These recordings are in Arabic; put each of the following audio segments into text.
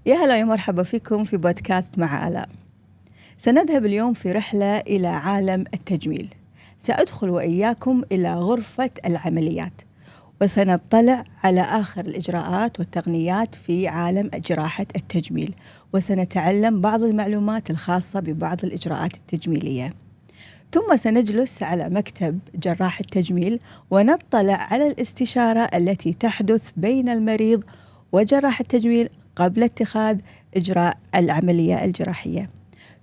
يا هلا يا مرحبا فيكم في بودكاست مع آلاء. سنذهب اليوم في رحلة إلى عالم التجميل. سأدخل وإياكم إلى غرفة العمليات، وسنطلع على آخر الإجراءات والتقنيات في عالم جراحة التجميل، وسنتعلم بعض المعلومات الخاصة ببعض الإجراءات التجميلية. ثم سنجلس على مكتب جراح التجميل ونطلع على الاستشارة التي تحدث بين المريض وجراح التجميل قبل اتخاذ إجراء العملية الجراحية.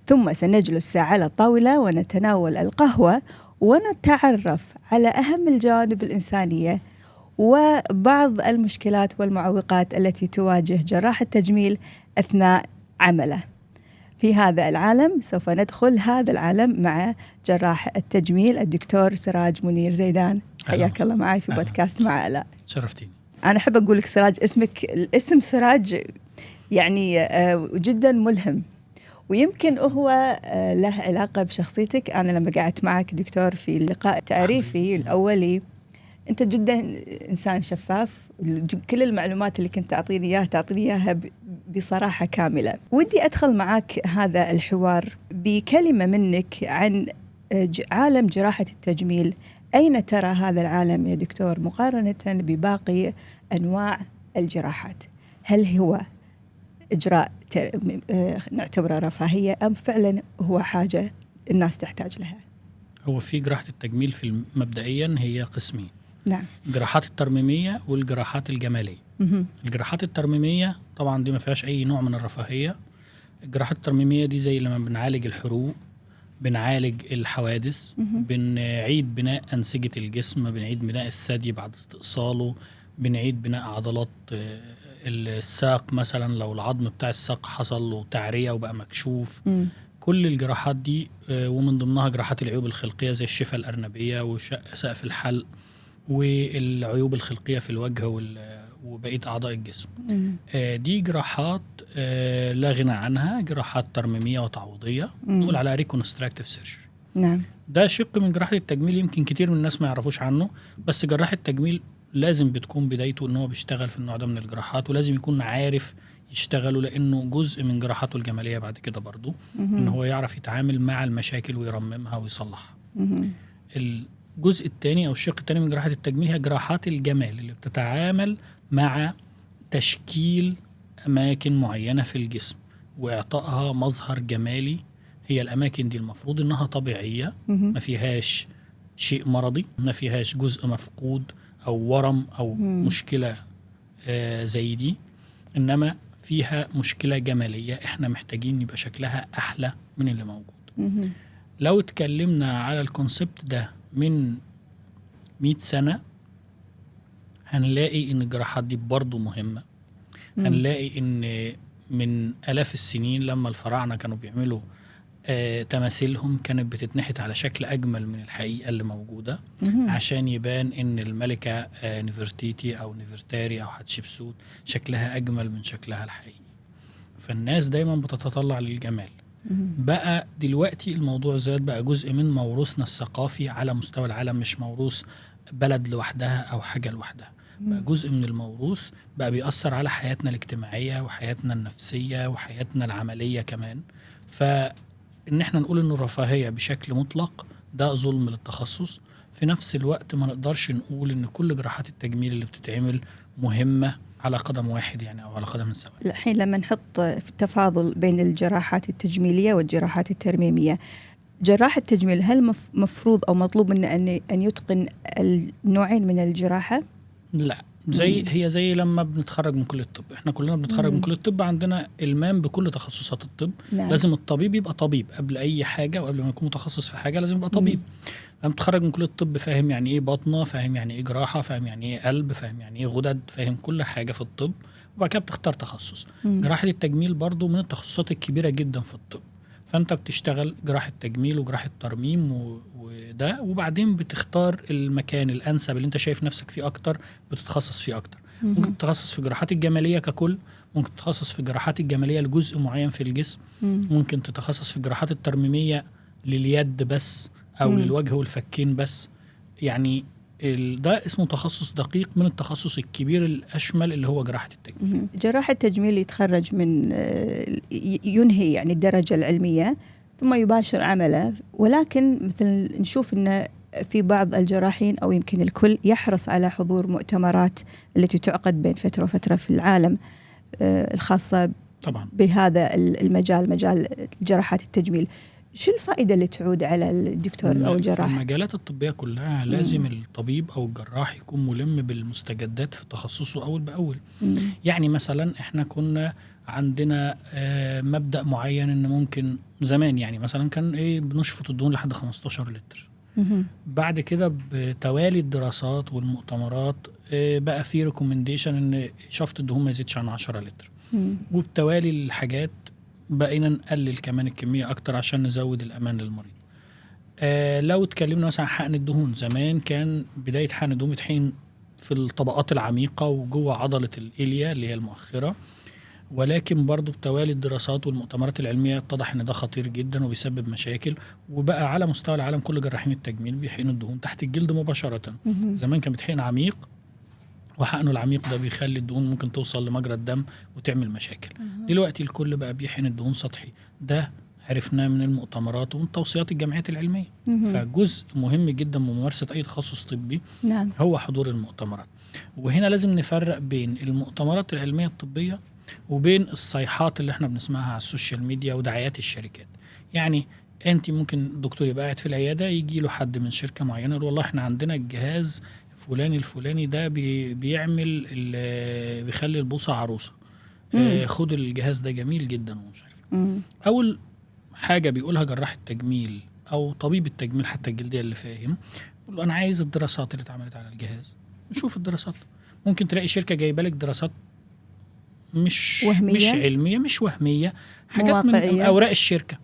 ثم سنجلس على الطاولة ونتناول القهوة ونتعرف على أهم الجوانب الإنسانية وبعض المشكلات والمعوقات التي تواجه جراح التجميل أثناء عمله. في هذا العالم سوف ندخل هذا العالم مع جراح التجميل الدكتور سراج منير زيدان. حياك الله معي في بودكاست مع آلاء. شرفتيني. أنا أحب أقول لك سراج، الاسم سراج يعني جدا ملهم، ويمكن هو له علاقة بشخصيتك. أنا لما قعدت معك دكتور في اللقاء التعريفي الأولي، أنت جدا إنسان شفاف، كل المعلومات اللي كنت تعطيني إياها بصراحة كاملة. ودي أدخل معك هذا الحوار بكلمة منك عن عالم جراحة التجميل. أين ترى هذا العالم يا دكتور مقارنة بباقي أنواع الجراحات؟ هل هو إجراء نعتبره رفاهية أم فعلا هو حاجة الناس تحتاج لها؟ هو في جراحة التجميل في مبدئيا هي قسمين. نعم. الجراحات الترميمية والجراحات الجمالية. الجراحات الترميمية طبعا دي ما فيهاش أي نوع من الرفاهية. الجراحات الترميمية دي زي لما بنعالج الحروق، بنعالج الحوادث، بنعيد بناء أنسجة الجسم، بنعيد بناء الثدي بعد استئصاله، بنعيد بناء عضلات الساق مثلا لو العظم بتاع الساق حصل له تعرية وبقى مكشوف. كل الجراحات دي ومن ضمنها جراحات العيوب الخلقية زي الشفة الأرنبية وشق سقف الحلق والعيوب الخلقية في الوجه وبقية أعضاء الجسم. دي جراحات لا غنى عنها، جراحات ترميمية وتعويضية، نقول على ريكونستراكتيف سيرجري. نعم. ده شق من جراحة التجميل يمكن كتير من الناس ما يعرفوش عنه، بس جراح التجميل لازم بتكون بدايته ان هو بيشتغل في النوع ده من الجراحات، ولازم يكون عارف يشتغله لانه جزء من جراحاته الجماليه بعد كده برضو ان هو يعرف يتعامل مع المشاكل ويرممها ويصلحها. الجزء الثاني او الشق الثاني من جراحه التجميل هي جراحات الجمال اللي بتتعامل مع تشكيل اماكن معينه في الجسم واعطائها مظهر جمالي. هي الاماكن دي المفروض انها طبيعيه، ما فيهاش شيء مرضي، ما فيهاش جزء مفقود أو ورم أو مشكلة زي دي، إنما فيها مشكلة جمالية إحنا محتاجين يبقى شكلها أحلى من اللي موجود. لو اتكلمنا على الكونسبت ده من 100 سنة هنلاقي إن الجراحات دي برضو مهمة. هنلاقي إن من آلاف السنين لما الفراعنة كانوا بيعملوا تماثيلهم كانت بتتنحت على شكل أجمل من الحقيقة اللي موجودة عشان يبان إن الملكة نفرتيتي أو نفرتاري أو حتشبسوت شكلها أجمل من شكلها الحقيقي. فالناس دايما بتتطلع للجمال. بقى دلوقتي الموضوع زاد، بقى جزء من موروثنا الثقافي على مستوى العالم، مش موروث بلد لوحدها أو حاجة لوحدها، بقى جزء من الموروث، بقى بيأثر على حياتنا الاجتماعية وحياتنا النفسية وحياتنا العملية كمان. إن احنا نقول إنه الرفاهية بشكل مطلق ده ظلم للتخصص. في نفس الوقت ما نقدرش نقول إن كل جراحات التجميل اللي بتتعمل مهمة على قدم واحد يعني أو على قدم سواء. الحين لما نحط تفاضل بين الجراحات التجميلية والجراحات الترميمية، جراح التجميل هل مفروض أو مطلوب منه أن يتقن النوعين من الجراحة؟ لا، هي زي لما بنتخرج من كلية الطب. احنا كلنا بنتخرج من كلية الطب، عندنا إلمام بكل تخصصات الطب. نعم. لازم الطبيب يبقى طبيب قبل أي حاجة، وقبل ما يكون متخصص في حاجة لازم يبقى طبيب. لما بتخرج من كلية الطب فاهم يعني إيه باطنة، فاهم يعني إيه جراحة، فاهم يعني إيه قلب، فاهم يعني إيه غدد، فاهم كل حاجة في الطب، وبعد كده بتختار تخصص. جراحة التجميل برضو من التخصصات الكبيرة جدا في الطب، فأنت بتشتغل جراحة تجميل وجراحة ترميم وده، وبعدين بتختار المكان الأنسب اللي أنت شايف نفسك فيه أكتر بتتخصص فيه أكتر. ممكن تتخصص في جراحات الجمالية ككل، ممكن تتخصص في جراحات الجمالية لجزء معين في الجسم، ممكن تتخصص في الجراحات الترميمية لليد بس أو للوجه والفكين بس. يعني ده اسمه تخصص دقيق من التخصص الكبير الأشمل اللي هو جراحة التجميل. جراح التجميل يتخرج من ينهي يعني الدرجة العلمية ثم يباشر عمله، ولكن مثل نشوف أن في بعض الجراحين أو يمكن الكل يحرص على حضور مؤتمرات التي تعقد بين فترة وفترة في العالم الخاصة طبعا بهذا المجال، مجال جراحات التجميل. شو الفائدة اللي تعود على الدكتور أو الجراح؟ في المجالات الطبية كلها لازم الطبيب أو الجراح يكون ملم بالمستجدات في تخصصه أول بأول. يعني مثلا إحنا كنا عندنا مبدأ معين إن ممكن زمان يعني مثلا كان بنشفط الدهون لحد 15 لتر. بعد كده بتوالي الدراسات والمؤتمرات بقى في ريكومنديشن إن شفط الدهون ما يزيدش عن 10 لتر. وبتوالي الحاجات بقينا نقلل كمان الكمية أكتر عشان نزود الأمان للمريض. لو اتكلمنا مثلا عن حقن الدهون، زمان كان بداية حقن الدهون بتحين في الطبقات العميقة وجوه عضلة الإليا اللي هي المؤخرة، ولكن برضو بتوالي الدراسات والمؤتمرات العلمية اتضح ان ده خطير جدا وبيسبب مشاكل، وبقى على مستوى العالم كل جراحين التجميل بيحقنوا الدهون تحت الجلد مباشرة. زمان كان بتحقن عميق، وحقنه العميق ده بيخلي الدهون ممكن توصل لمجرى الدم وتعمل مشاكل. دلوقتي الكل بقى بيحقن الدهون سطحي، ده عرفناه من المؤتمرات ومن توصيات الجمعيات العلمية. فجزء مهم جدا من ممارسة أي تخصص طبي هو حضور المؤتمرات. وهنا لازم نفرق بين المؤتمرات العلمية الطبية وبين الصيحات اللي احنا بنسمعها على السوشيال ميديا ودعايات الشركات. يعني انت ممكن الدكتور يبقى قاعد في العيادة يجي له حد من شركة معينة يقول والله احنا عندنا الجهاز فلاني الفلاني ده بيعمل بيخلي البوصة عروسة، خد الجهاز ده جميل جدا ومش عارف. اول حاجة بيقولها جراح التجميل او طبيب التجميل حتى الجلدية اللي فاهم، يقول له انا عايز الدراسات اللي اتعملت على الجهاز. نشوف الدراسات، ممكن تلاقي شركة جايبه لك دراسات مش علمية، مش وهمية، حاجات من اوراق الشركة،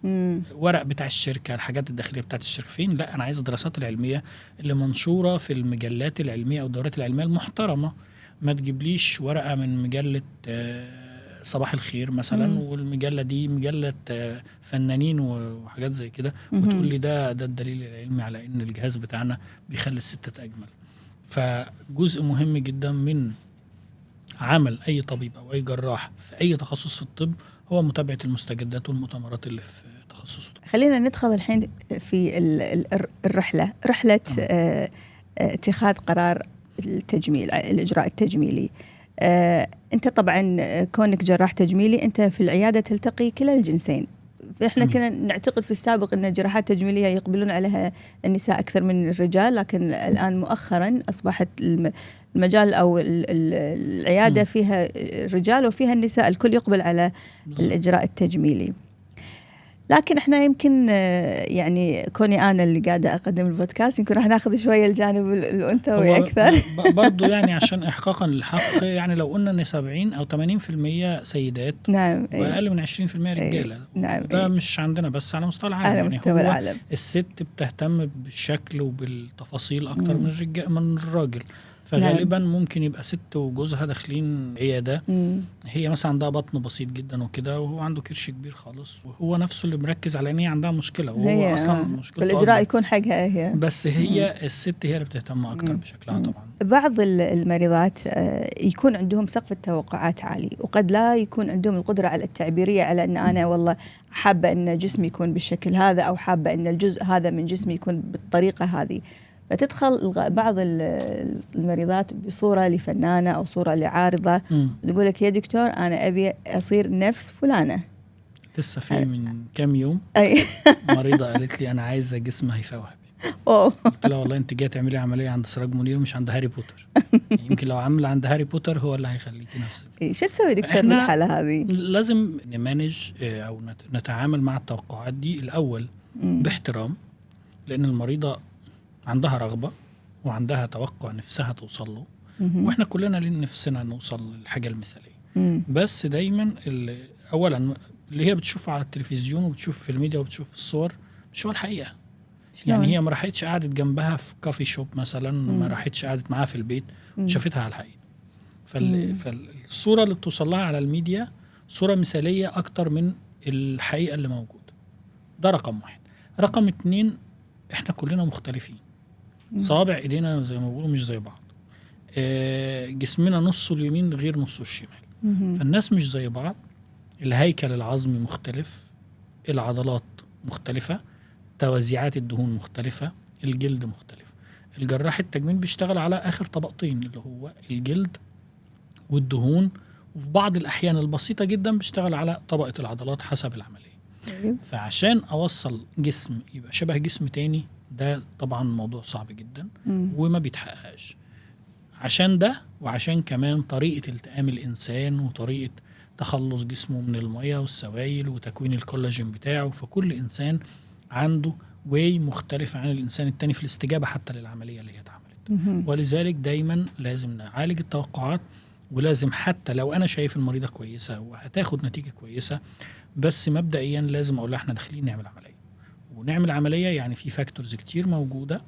ورق بتاع الشركة، الحاجات الداخلية بتاعت الشركة. فين؟ لا، انا عايز الدراسات العلمية اللي منشورة في المجلات العلمية او الدورات العلمية المحترمة. ما تجيبليش ورقة من مجلة صباح الخير مثلا والمجلة دي مجلة فنانين وحاجات زي كده، وتقول لي ده الدليل العلمي على ان الجهاز بتاعنا بيخلي الست اجمل. فجزء مهم جدا من عمل أي طبيب أو أي جراح في أي تخصص في الطب هو متابعة المستجدات والمؤتمرات اللي في تخصصه. خلينا ندخل الحين في الرحلة، رحلة اتخاذ قرار التجميل، الإجراء التجميلي. أنت طبعا كونك جراح تجميلي أنت في العيادة تلتقي كلا الجنسين. فإحنا كنا نعتقد في السابق أن الجراحات التجميلية يقبلون عليها النساء أكثر من الرجال، لكن الآن مؤخرا أصبحت المجال أو العيادة فيها الرجال وفيها النساء، الكل يقبل على الإجراء التجميلي. لكن احنا يمكن يعني كوني أنا اللي قاعدة أقدم البودكاست يمكن راح ناخذ شوية الجانب الأنثوي أكثر. برضو يعني عشان إحقاقا للحق، يعني لو قلنا أن 70 أو 80% سيدات، نعم، وأقل من 20% رجالة. نعم، ده مش عندنا بس على مستوى العالم، على مستوى العالم. الست بتهتم بالشكل وبالتفاصيل أكتر من الراجل. فغالبا ممكن يبقى ست وجوزها داخلين عيادة، هي مثلا عندها بطن بسيط جدا وكده وهو عنده كرش كبير خالص، وهو نفسه اللي مركز على ان هي عندها مشكلة وهو اصلا مشكلته بالإجراء يكون حقها هي، بس هي الست هي اللي بتهتم اكتر بشكلها. طبعا بعض المريضات يكون عندهم سقف التوقعات عالي، وقد لا يكون عندهم القدرة على التعبيرية على ان انا والله حابة ان جسمي يكون بالشكل هذا، او حابة ان الجزء هذا من جسمي يكون بالطريقة هذه. فتدخل بعض المريضات بصورة لفنانة أو صورة لعارضة، يقول لك يا دكتور أنا أبي أصير نفس فلانة. لسه في من كام يوم مريضة قالت لي أنا عايزة جسم هيفاء وهبي. قلت لها والله أنت جاية تعملي عملية عند سراج منير مش عند هاري بوتر. يمكن لو عمل عند هاري بوتر هو اللي هيخليكي نفسك. شو تسوي دكتور بالحالة هذه؟ لازم نمانج أو نتعامل مع التوقعات دي الأول باحترام، لأن المريضة عندها رغبة وعندها توقع نفسها توصل له، واحنا كلنا لنا نفسنا نوصل للحاجة المثالية. بس دايما اولا اللي هي بتشوفه على التلفزيون وبتشوف في الميديا وبتشوف في الصور مش هو الحقيقة. يعني هي ما راحتش قعدت جنبها في كافي شوب مثلا، ما راحتش قعدت معاها في البيت، شافتها على الحقيقة. فالصورة اللي بتوصل لها على الميديا صورة مثالية اكتر من الحقيقة اللي موجودة. ده رقم 1. رقم 2، احنا كلنا مختلفين صوابع ايدينا زي ما بيقولوا مش زي بعض. جسمنا نصه اليمين غير نصه الشمال. فالناس مش زي بعض. الهيكل العظمي مختلف، العضلات مختلفة، توزيعات الدهون مختلفة، الجلد مختلف. الجراح التجميل بيشتغل على آخر طبقتين اللي هو الجلد والدهون، وفي بعض الأحيان البسيطة جدا بيشتغل على طبقة العضلات حسب العملية. فعشان أوصل جسم يبقى شبه جسم تاني ده طبعا موضوع صعب جدا وما بيتحققش. عشان ده وعشان كمان طريقة التئام الإنسان وطريقة تخلص جسمه من المياه والسوائل وتكوين الكولاجين بتاعه، فكل إنسان عنده واي مختلف عن الإنسان التاني في الاستجابة حتى للعملية اللي هي اتعملت. ولذلك دايما لازم نعالج التوقعات، ولازم حتى لو أنا شايف المريضة كويسة وهتاخد نتيجة كويسة، بس مبدئيا لازم أقول لها احنا داخلين نعمل عملية. ونعمل عملية يعني في فاكتورز كتير موجودة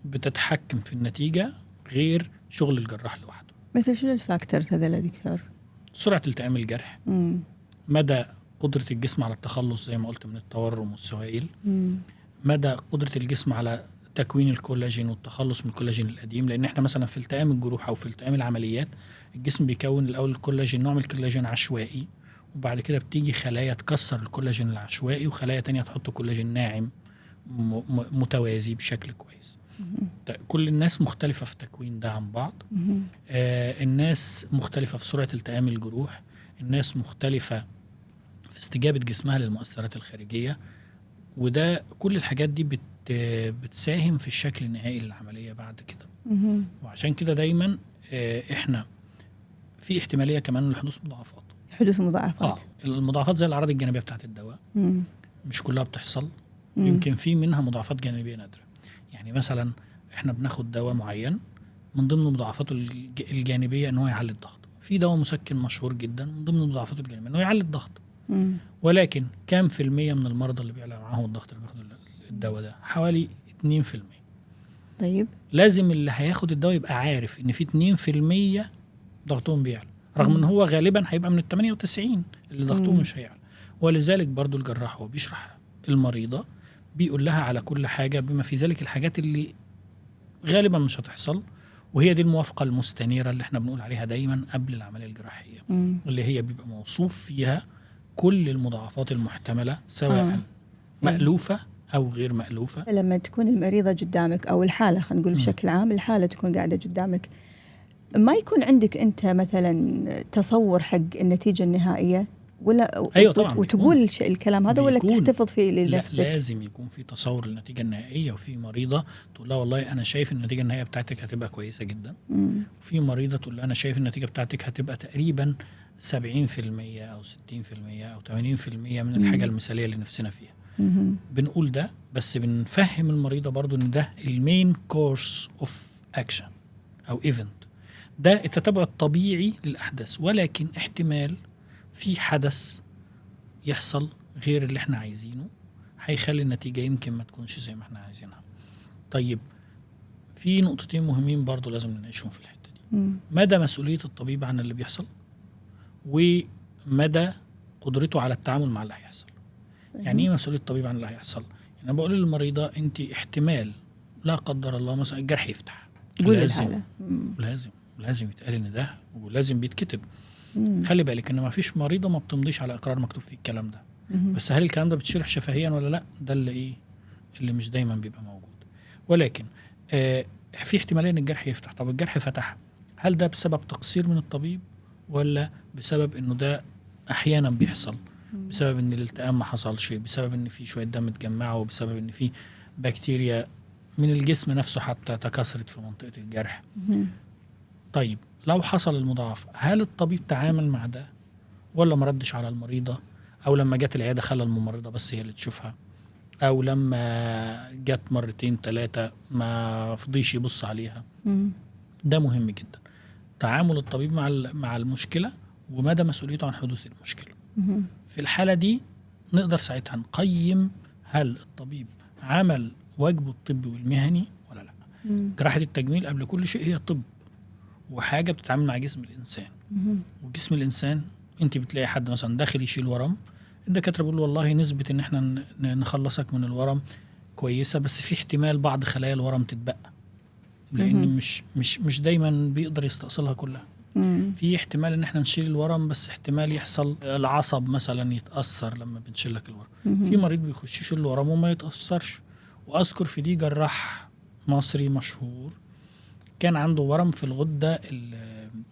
بتتحكم في النتيجة غير شغل الجراح لوحده. مثل شنو الفاكتورز هذا يا دكتور؟ سرعة التئام الجرح، مدى قدرة الجسم على التخلص زي ما قلت من التورم والسوائل، مدى قدرة الجسم على تكوين الكولاجين والتخلص من الكولاجين القديم. لأن احنا مثلا في التئام الجروح أو في التئام العمليات الجسم بيكون الأول الكولاجين، نوع من الكولاجين عشوائي، وبعد كده بتيجي خلايا تكسر الكولاجين العشوائي وخلايا تانية تحط كولاجين ناعم متوازي بشكل كويس. كل الناس مختلفة في تكوين ده عن بعض. الناس مختلفة في سرعة التئام الجروح، الناس مختلفة في استجابة جسمها للمؤثرات الخارجية، وده كل الحاجات دي بتساهم في الشكل النهائي للعملية بعد كده. وعشان كده دايما احنا في احتمالية كمان لحدوث مضاعفات. حدوث مضاعفات. المضاعفات زي الأعراض الجانبية بتاعت الدواء مش كلها بتحصل. يمكن في منها مضاعفات جانبية نادرة. يعني مثلا احنا بناخد دواء معين من ضمن مضاعفاته الجانبية ان هو يعلي الضغط. في دواء مسكن مشهور جدا من ضمن مضاعفاته الجانبية انه يعلي الضغط. ولكن كام في المية من المرضى اللي بيعلى معاهم الضغط اللي بياخدوا الدواء ده؟ حوالي 2%. طيب لازم اللي هياخد الدواء يبقى عارف ان في 2% ضغطهم بيعلى، رغم ان هو غالبا هيبقى من 98 اللي ضغطهم مش هيعلى. ولذلك برضو الجراح هو بيشرح المريضة بيقول لها على كل حاجة بما في ذلك الحاجات اللي غالبا مش هتحصل، وهي دي الموافقة المستنيرة اللي احنا بنقول عليها دايما قبل العملية الجراحية، اللي هي بيبقى موصوف فيها كل المضاعفات المحتملة سواء مألوفة أو غير مألوفة. لما تكون المريضة قدامك أو الحالة، خلينا نقول بشكل عام الحالة تكون قاعدة قدامك، ما يكون عندك أنت مثلا تصور حق النتيجة النهائية ولا أيوة طبعا وتقول الكلام هذا ولا تحتفظ فيه لنفسك؟ لازم يكون في تصور للنتيجة النهائية. وفي مريضة تقول لها والله أنا شايف النتيجة النهائية بتاعتك هتبقى كويسة جدا. وفي مريضة تقول لها أنا شايف النتيجة بتاعتك هتبقى تقريبا 70% أو 60% أو 80% من الحاجة المثالية اللي نفسنا فيها. بنقول ده بس بنفهم المريضة برضو ان ده المين كورس اوف اكشن او ايفنت، ده التتبع الطبيعي للاحداث، ولكن احتمال في حدث يحصل غير اللي احنا عايزينه هيخلي النتيجة يمكن ما تكونش زي ما احنا عايزينها. طيب في نقطتين مهمين برضو لازم نناقشهم في الحتة دي. مدى مسؤولية الطبيب عن اللي بيحصل، ومدى قدرته على التعامل مع اللي هيحصل. يعني ايه مسؤولية الطبيب عن اللي هيحصل؟ يعني بقول للمريضة انت احتمال لا قدر الله مثلا الجرح يفتح، لازم يتقال ان ده ولازم بيتكتب. خلي بالك ان ما فيش مريضة ما بتمضيش على اقرار مكتوب فيه الكلام ده. بس هل الكلام ده بتشرح شفهيا ولا لا؟ ده اللي مش دايما بيبقى موجود. ولكن في احتمالية ان الجرح يفتح. طب الجرح فتح، هل ده بسبب تقصير من الطبيب ولا بسبب انه ده احيانا بيحصل بسبب ان الالتئام ما حصلش، بسبب ان في شويه دم اتجمعوا، بسبب ان في بكتيريا من الجسم نفسه حتى تكاثرت في منطقه الجرح؟ طيب لو حصل المضاعف، هل الطبيب تعامل مع ده ولا ما ردش على المريضه، او لما جت العياده خلى الممرضه بس هي اللي تشوفها، او لما جت مرتين ثلاثه ما فضيش يبص عليها؟ ده مهم جدا، تعامل الطبيب مع المشكله ومدى مسؤوليته عن حدوث المشكله. في الحالة دي نقدر ساعتها نقيم هل الطبيب عمل واجبه الطبي والمهني ولا لا. جراحة التجميل قبل كل شيء هي طب وحاجة بتتعامل مع جسم الإنسان. وجسم الإنسان انت بتلاقي حد مثلا داخل يشيل ورم، الدكاترة بيقولوا والله نسبة ان احنا نخلصك من الورم كويسه، بس في احتمال بعض خلايا الورم تتبقى، لان مش دايما بيقدر يستأصلها كلها. في احتمال ان احنا نشيل الورم، بس احتمال يحصل العصب مثلا يتأثر لما بنشيل لك الورم. في مريض بيخش يشيل الورم وما يتأثرش. واذكر في دي جراح مصري مشهور كان عنده ورم في الغده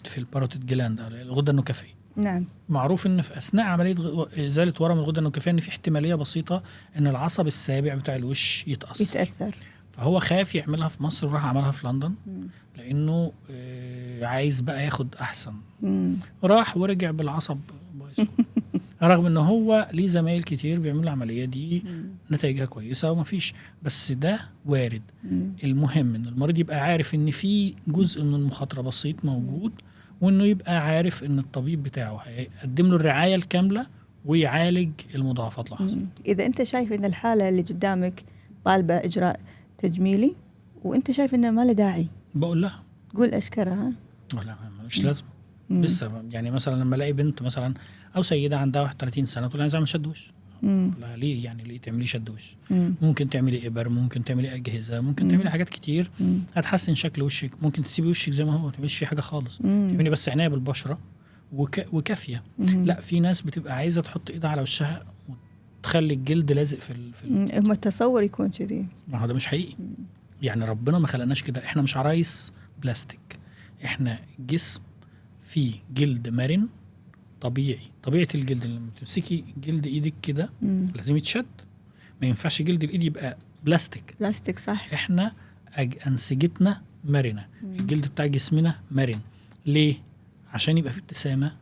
في الباروتيد جلاند، الغده النكافيه. نعم. معروف ان في اثناء عمليه ازاله ورم الغده النكافيه ان في احتماليه بسيطه ان العصب السابع بتاع الوش يتاثر. فهو خاف يعملها في مصر وراح عملها في لندن لانه عايز بقى ياخد احسن. راح ورجع بالعصب بايظ رغم ان هو ليه زمايل كتير بيعملوا العمليه دي نتائجها كويسه ومفيش، بس ده وارد. المهم ان المريض يبقى عارف ان في جزء من المخاطره بسيط موجود، وانه يبقى عارف ان الطبيب بتاعه هيقدم له الرعايه الكامله ويعالج المضاعفات اللي حصلت. اذا انت شايف ان الحاله اللي قدامك طالبه اجراء تجميلي وانت شايف انه ما له داعي، بقول لها قول اشكرها. لا مش لازم. لسه يعني مثلا لما الاقي بنت مثلا او سيده عندها 31 سنه تقول عايزه اعمل شد وش، لا ليه يعني ليه تعملي شد وش؟ ممكن تعملي ابر، ممكن تعملي اجهزه، ممكن تعملي حاجات كتير هتحسن شكل وشك. ممكن تسيبي وشك زي ما هو ما تعمليش فيه حاجه خالص، تعملي بس عنايه بالبشره وكافيه. لا في ناس بتبقى عايزه تحط ايدها على وشها وتخلي الجلد لازق في هم التصور يكون كذي، ما هو ده مش حقيقي. يعني ربنا ما خلقناش كده، احنا مش عرايس بلاستيك، احنا جسم فيه جلد مرن طبيعي. طبيعه الجلد لما تمسكي جلد ايدك كده لازم يتشد، ما ينفعش جلد الايد يبقى بلاستيك صح. احنا انسجتنا مرنه، الجلد بتاع جسمنا مرن. ليه؟ عشان يبقى فيه ابتسامه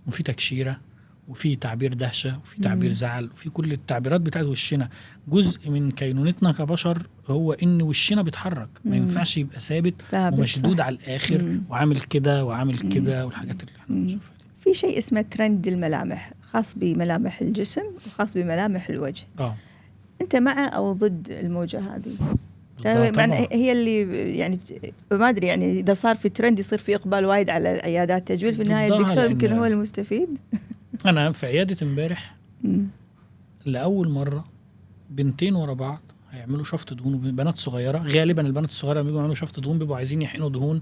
وفي تكشيره وفي تعبير دهشه وفي تعبير زعل وفي كل التعبيرات بتاعت وشنا. جزء من كينونتنا كبشر هو ان وشنا بيتحرك، ما ينفعش يبقى ثابت ومشدود على الاخر وعامل كده وعامل كده والحاجات اللي احنا بنشوفها دي. في شيء اسمه ترند الملامح، خاص بملامح الجسم وخاص بملامح الوجه. انت مع او ضد الموجه هذه؟ يعني هي اللي يعني ما ادري، يعني اذا صار في ترند يصير في اقبال وايد على عيادات التجميل، في النهايه الدكتور يمكن هو المستفيد. انا في عياده امبارح لاول مره بنتين ورا بعض هيعملوا شفط دهون، بنات صغيره. غالبا البنات الصغيره لما بيجوا يعملوا شفط دهون بيبقوا عايزين يحقنوا دهون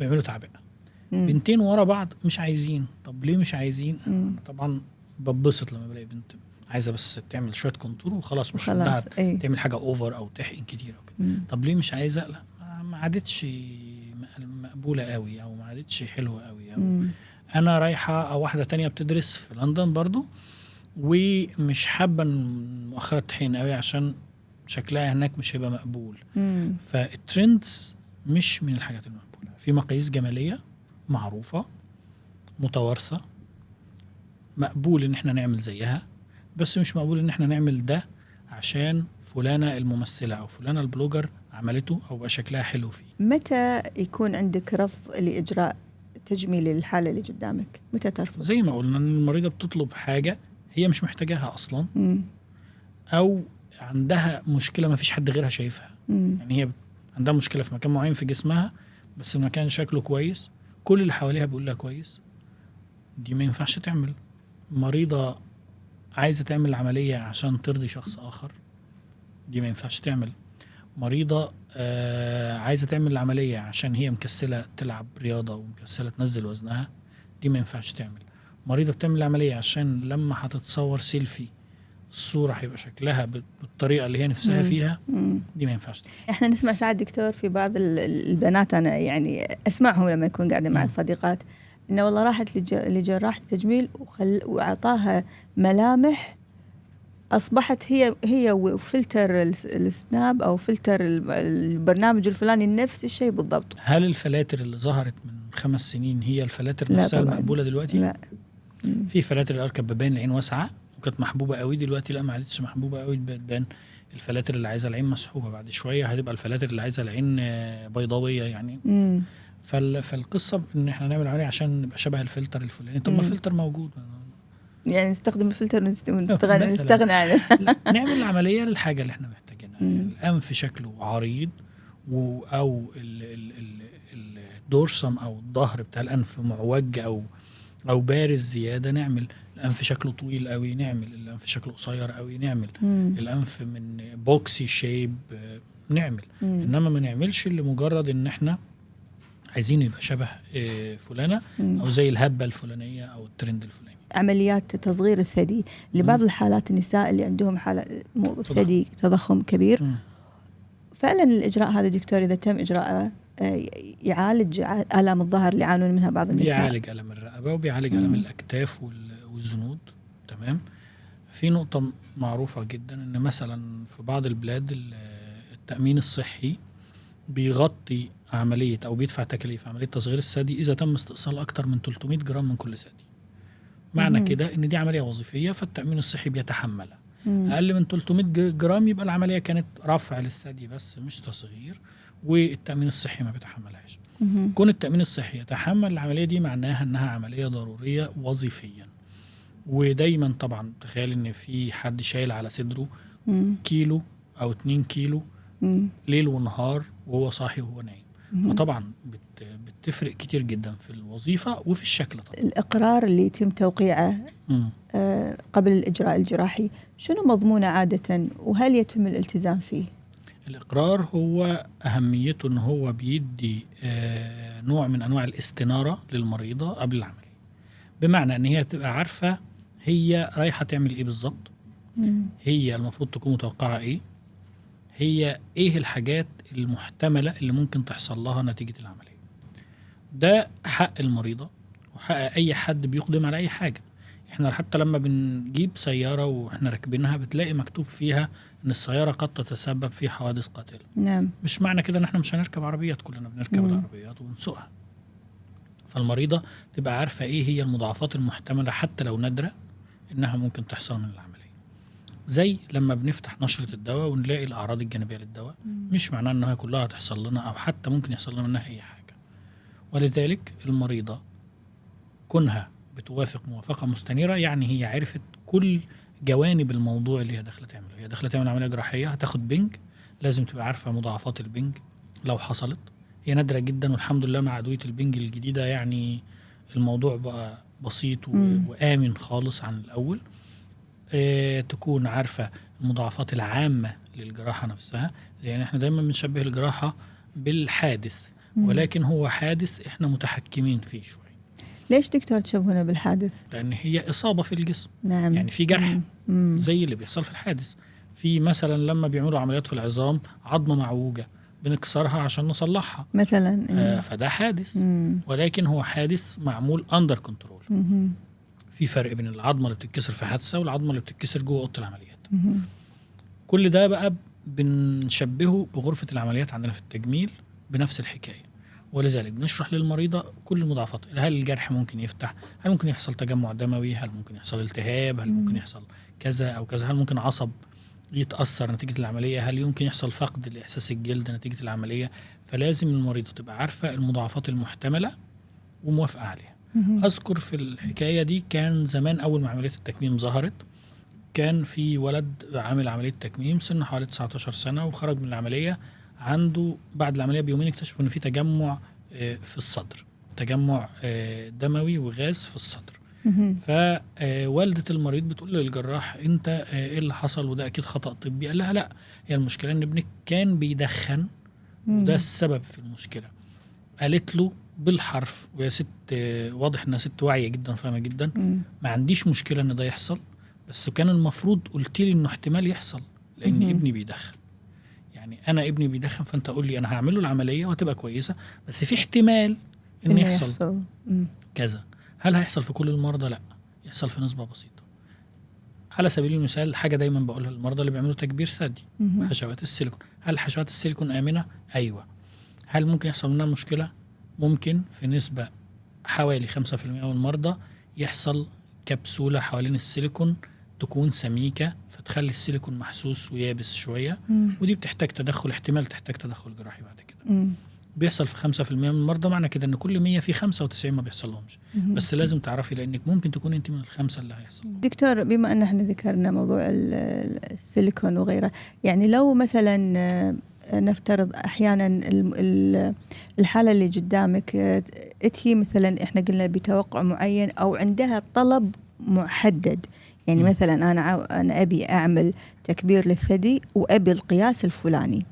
ويعملوا تعبئه. بنتين ورا بعض مش عايزين. طب ليه مش عايزين؟ طبعا ببسط لما بلاقي بنت عايزه بس تعمل شويه كونتور وخلاص، مش انها تعمل حاجه اوفر او تحقن كتير او كده. طب ليه مش عايزه؟ لا ما عادتش مقبوله قوي او ما عادتش حلوه قوي. أو انا رايحه او واحده تانية بتدرس في لندن برضو ومش حابه مؤخرا تحقن قوي عشان شكلها هناك مش هيبقى مقبول. فالترندز مش من الحاجات المقبوله. في مقاييس جماليه معروفه متوارثه مقبول ان احنا نعمل زيها، بس مش مقبول ان احنا نعمل ده عشان فلانة الممثلة او فلانة البلوجر عملته او بقى شكلها حلو فيه. متى يكون عندك رفض لإجراء تجميل للحالة اللي قدامك؟ متى ترفض؟ زي ما قلنا ان المريضة بتطلب حاجة هي مش محتاجاها اصلا او عندها مشكلة ما فيش حد غيرها شايفها. يعني هي عندها مشكلة في مكان معين في جسمها بس المكان شكله كويس، كل اللي حواليها بيقول لها كويس، دي ما ينفعش تعمل. مريضة عايزة تعمل عملية عشان ترضي شخص آخر، دي ما ينفعش تعمل. مريضة عايزة تعمل العملية عشان هي مكسلة تلعب رياضة ومكسلة تنزل وزنها، دي ما ينفعش تعمل. مريضة بتعمل العملية عشان لما هتتصور سيلفي الصورة هيبقى شكلها بالطريقة اللي هي نفسها فيها، دي ما ينفعش تعمل. احنا نسمع ساعات دكتور في بعض البنات، أنا يعني أسمعهم لما يكون قاعدة مع الصديقات، إنه والله راحت لجراح التجميل وعطاها ملامح أصبحت هي وفلتر السناب أو فلتر البرنامج الفلاني نفس الشيء بالضبط. هل الفلاتر اللي ظهرت من 5 سنين هي الفلاتر نفسها المقبولة دلوقتي؟ لا. في فلاتر أركب ببان العين واسعة وكانت محبوبة قوي، دلوقتي لا ما عادتش محبوبة قوي، بتبان الفلاتر اللي عايزة العين مسحوبة، بعد شوية هتبقى الفلاتر اللي عايزة العين بيضاوية يعني. فالقصة ان احنا نعمل عملية عشان نبقى شبه الفلتر الفلاني. طب ما الفلتر موجود، يعني نستخدم الفلتر نستغنى عنه. نعمل العملية للحاجة اللي احنا محتاجينها. الأنف شكله عريض أو الدورسم أو الظهر بتاع الأنف معوج أو او بارز زياده نعمل. الانف شكله طويل قوي نعمل، الانف شكله قصير قوي نعمل، الانف من بوكسي شيب نعمل. انما ما نعملش لمجرد ان احنا عايزين يبقى شبه فلانه او زي الهبه الفلانيه او الترند الفلاني. عمليات تصغير الثدي لبعض الحالات، النساء اللي عندهم حالة ثدي تضخم كبير، فعلا الإجراء هذا دكتور إذا تم إجراءه يعالج آلام الظهر اللي يعانون منها بعض النساء؟ بيعالج آلام الرقبة وبيعالج آلام الأكتاف والزنود. تمام. في نقطة معروفة جدا إن مثلا في بعض البلاد التأمين الصحي بيغطي عملية أو بيدفع تكاليف عملية تصغير الثدي إذا تم استئصال أكتر من 300 جرام من كل ثدي. معنى كده إن دي عملية وظيفية فالتأمين الصحي بيتحملها. أقل من 300 جرام يبقى العملية كانت رفع للثدي بس مش تصغير، والتأمين الصحي ما بيتحملهاش. كون التأمين الصحي يتحمل العملية دي معناها أنها عملية ضرورية وظيفيا. ودايما طبعا تخيل أن في حد شايل على صدره كيلو أو 2 كيلو ليل ونهار وهو صاحي وهو نايم. فطبعا بتفرق كتير جدا في الوظيفة وفي الشكل. طبعا الإقرار اللي يتم توقيعه قبل الإجراء الجراحي شنو مضمونه عادة، وهل يتم الالتزام فيه؟ الإقرار هو أهميته أنه هو بيدي نوع من أنواع الاستنارة للمريضة قبل العملية، بمعنى أن هي تبقى عارفة هي رايحة تعمل إيه بالظبط، هي المفروض تكون متوقعة إيه، هي إيه الحاجات المحتملة اللي ممكن تحصل لها نتيجة العملية. ده حق المريضة وحق أي حد بيقدم على أي حاجة. احنا حتى لما بنجيب سيارة واحنا راكبينها بتلاقي مكتوب فيها ان السيارة قد تتسبب في حوادث قاتلة. نعم. مش معنى كده ان احنا مش هنركب عربيات، كلنا بنركب العربيات وبنسوقها. فالمريضة تبقى عارفة ايه هي المضاعفات المحتملة حتى لو نادرة انها ممكن تحصل من العملية. زي لما بنفتح نشرة الدواء ونلاقي الاعراض الجانبية للدواء، مش معناه انها كلها هتحصل لنا او حتى ممكن يحصل لنا منها اي حاجة. ولذلك المريضة كونها بتوافق موافقة مستنيرة يعني هي عرفت كل جوانب الموضوع اللي هي داخله تعمله. هي داخله تعمل عملية جراحية هتاخد بنج، لازم تبقى عارفة مضاعفات البنج لو حصلت. هي نادرة جدا والحمد لله مع أدوية البنج الجديدة يعني الموضوع بقى بسيط وآمن خالص عن الأول. تكون عارفة المضاعفات العامة للجراحة نفسها. يعني احنا دايما بنشبه الجراحة بالحادث، ولكن هو حادث احنا متحكمين فيه شوي. ليش دكتور تشبهنا بالحادث؟ لأن هي إصابة في الجسم. نعم. يعني في جرح زي اللي بيحصل في الحادث. في مثلا لما بيعملوا عمليات في العظام عظمة معوجة بنكسرها عشان نصلحها مثلا. فده حادث، ولكن هو حادث معمول أندر كنترول. في فرق بين العظمة اللي بتتكسر في حادثة والعظمة اللي بتتكسر جوه أوضة العمليات. كل ده بقى بنشبهه بغرفة العمليات عندنا في التجميل بنفس الحكاية. ولذلك بنشرح للمريضة كل المضاعفات. هل الجرح ممكن يفتح؟ هل ممكن يحصل تجمع دموي؟ هل ممكن يحصل التهاب؟ هل ممكن يحصل كذا أو كذا؟ هل ممكن عصب يتأثر نتيجة العملية؟ هل يمكن يحصل فقد لإحساس الجلد نتيجة العملية؟ فلازم المريضة تبقى عارفة المضاعفات المحتملة وموافقة عليها. أذكر في الحكاية دي كان زمان أول ما عملية التكميم ظهرت كان في ولد عامل عملية تكميم سنه حوالي 19 سنة وخرج من العملية عنده بعد العملية بيومين اكتشفوا ان في تجمع في الصدر، تجمع دموي وغاز في الصدر. فوالدة المريض بتقول للجراح انت ايه اللي حصل وده اكيد خطأ طبي؟ قال لها لا، هي المشكلة ان ابنك كان بيدخن وده السبب في المشكلة. قالت له بالحرف، ويا ست واضح انها ست واعية جدا فاهمة جدا، ما عنديش مشكلة ان ده يحصل، بس كان المفروض قلت لي انه احتمال يحصل لان ابني بيدخن. يعني انا ابني بيدخن فانت قول لي انا هعمل له العمليه وهتبقى كويسه، بس في احتمال ان يحصل كذا. هل هيحصل في كل المرضى؟ لا، يحصل في نسبه بسيطه. على سبيل المثال حاجه دايما بقولها للمرضى اللي بيعملوا تكبير ثدي، حشوات السيليكون. هل حشوات السيليكون امنه؟ ايوه. هل ممكن يحصل منها مشكله؟ ممكن. في نسبه حوالي 5% من المرضى يحصل كبسوله حوالين السيليكون تكون سميكة فتخلي السيليكون محسوس ويابس شوية، ودي بتحتاج تدخل، احتمال تحتاج تدخل جراحي بعد كده. بيحصل في 5% من المرضى، معنى كده ان كل 100 في 95 ما بيحصل لهمش. بس لازم تعرفي لانك ممكن تكون انت من الخمسة اللي هيحصل. دكتور بما ان احنا ذكرنا موضوع السيليكون وغيره، يعني لو مثلا نفترض أحيانا الحالة اللي قدامك هي مثلا إحنا قلنا بتوقع معين أو عندها طلب محدد، يعني مثلا أنا أبي أعمل تكبير للثدي وأبي القياس الفلاني.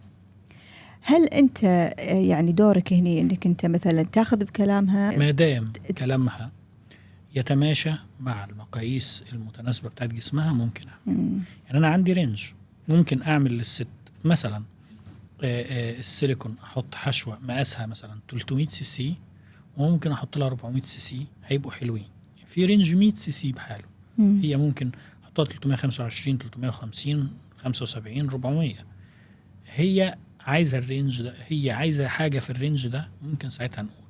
هل أنت يعني دورك هنا أنك أنت مثلا تاخذ بكلامها ما دام كلامها يتماشى مع المقاييس المتناسبة بتاعت جسمها ممكن أعمل. يعني أنا عندي رينج ممكن أعمل للست مثلا السيليكون أحط حشوة مقاسها مثلا 300 سي سي وممكن أحط لها 400 سي سي، هيبقوا حلوين. في رينج 100 سي سي بحاله، هي ممكن أحطها 325 350 75 400. هي عايزة الرينج ده، هي عايزة حاجة في الرينج ده، ممكن ساعتها نقول.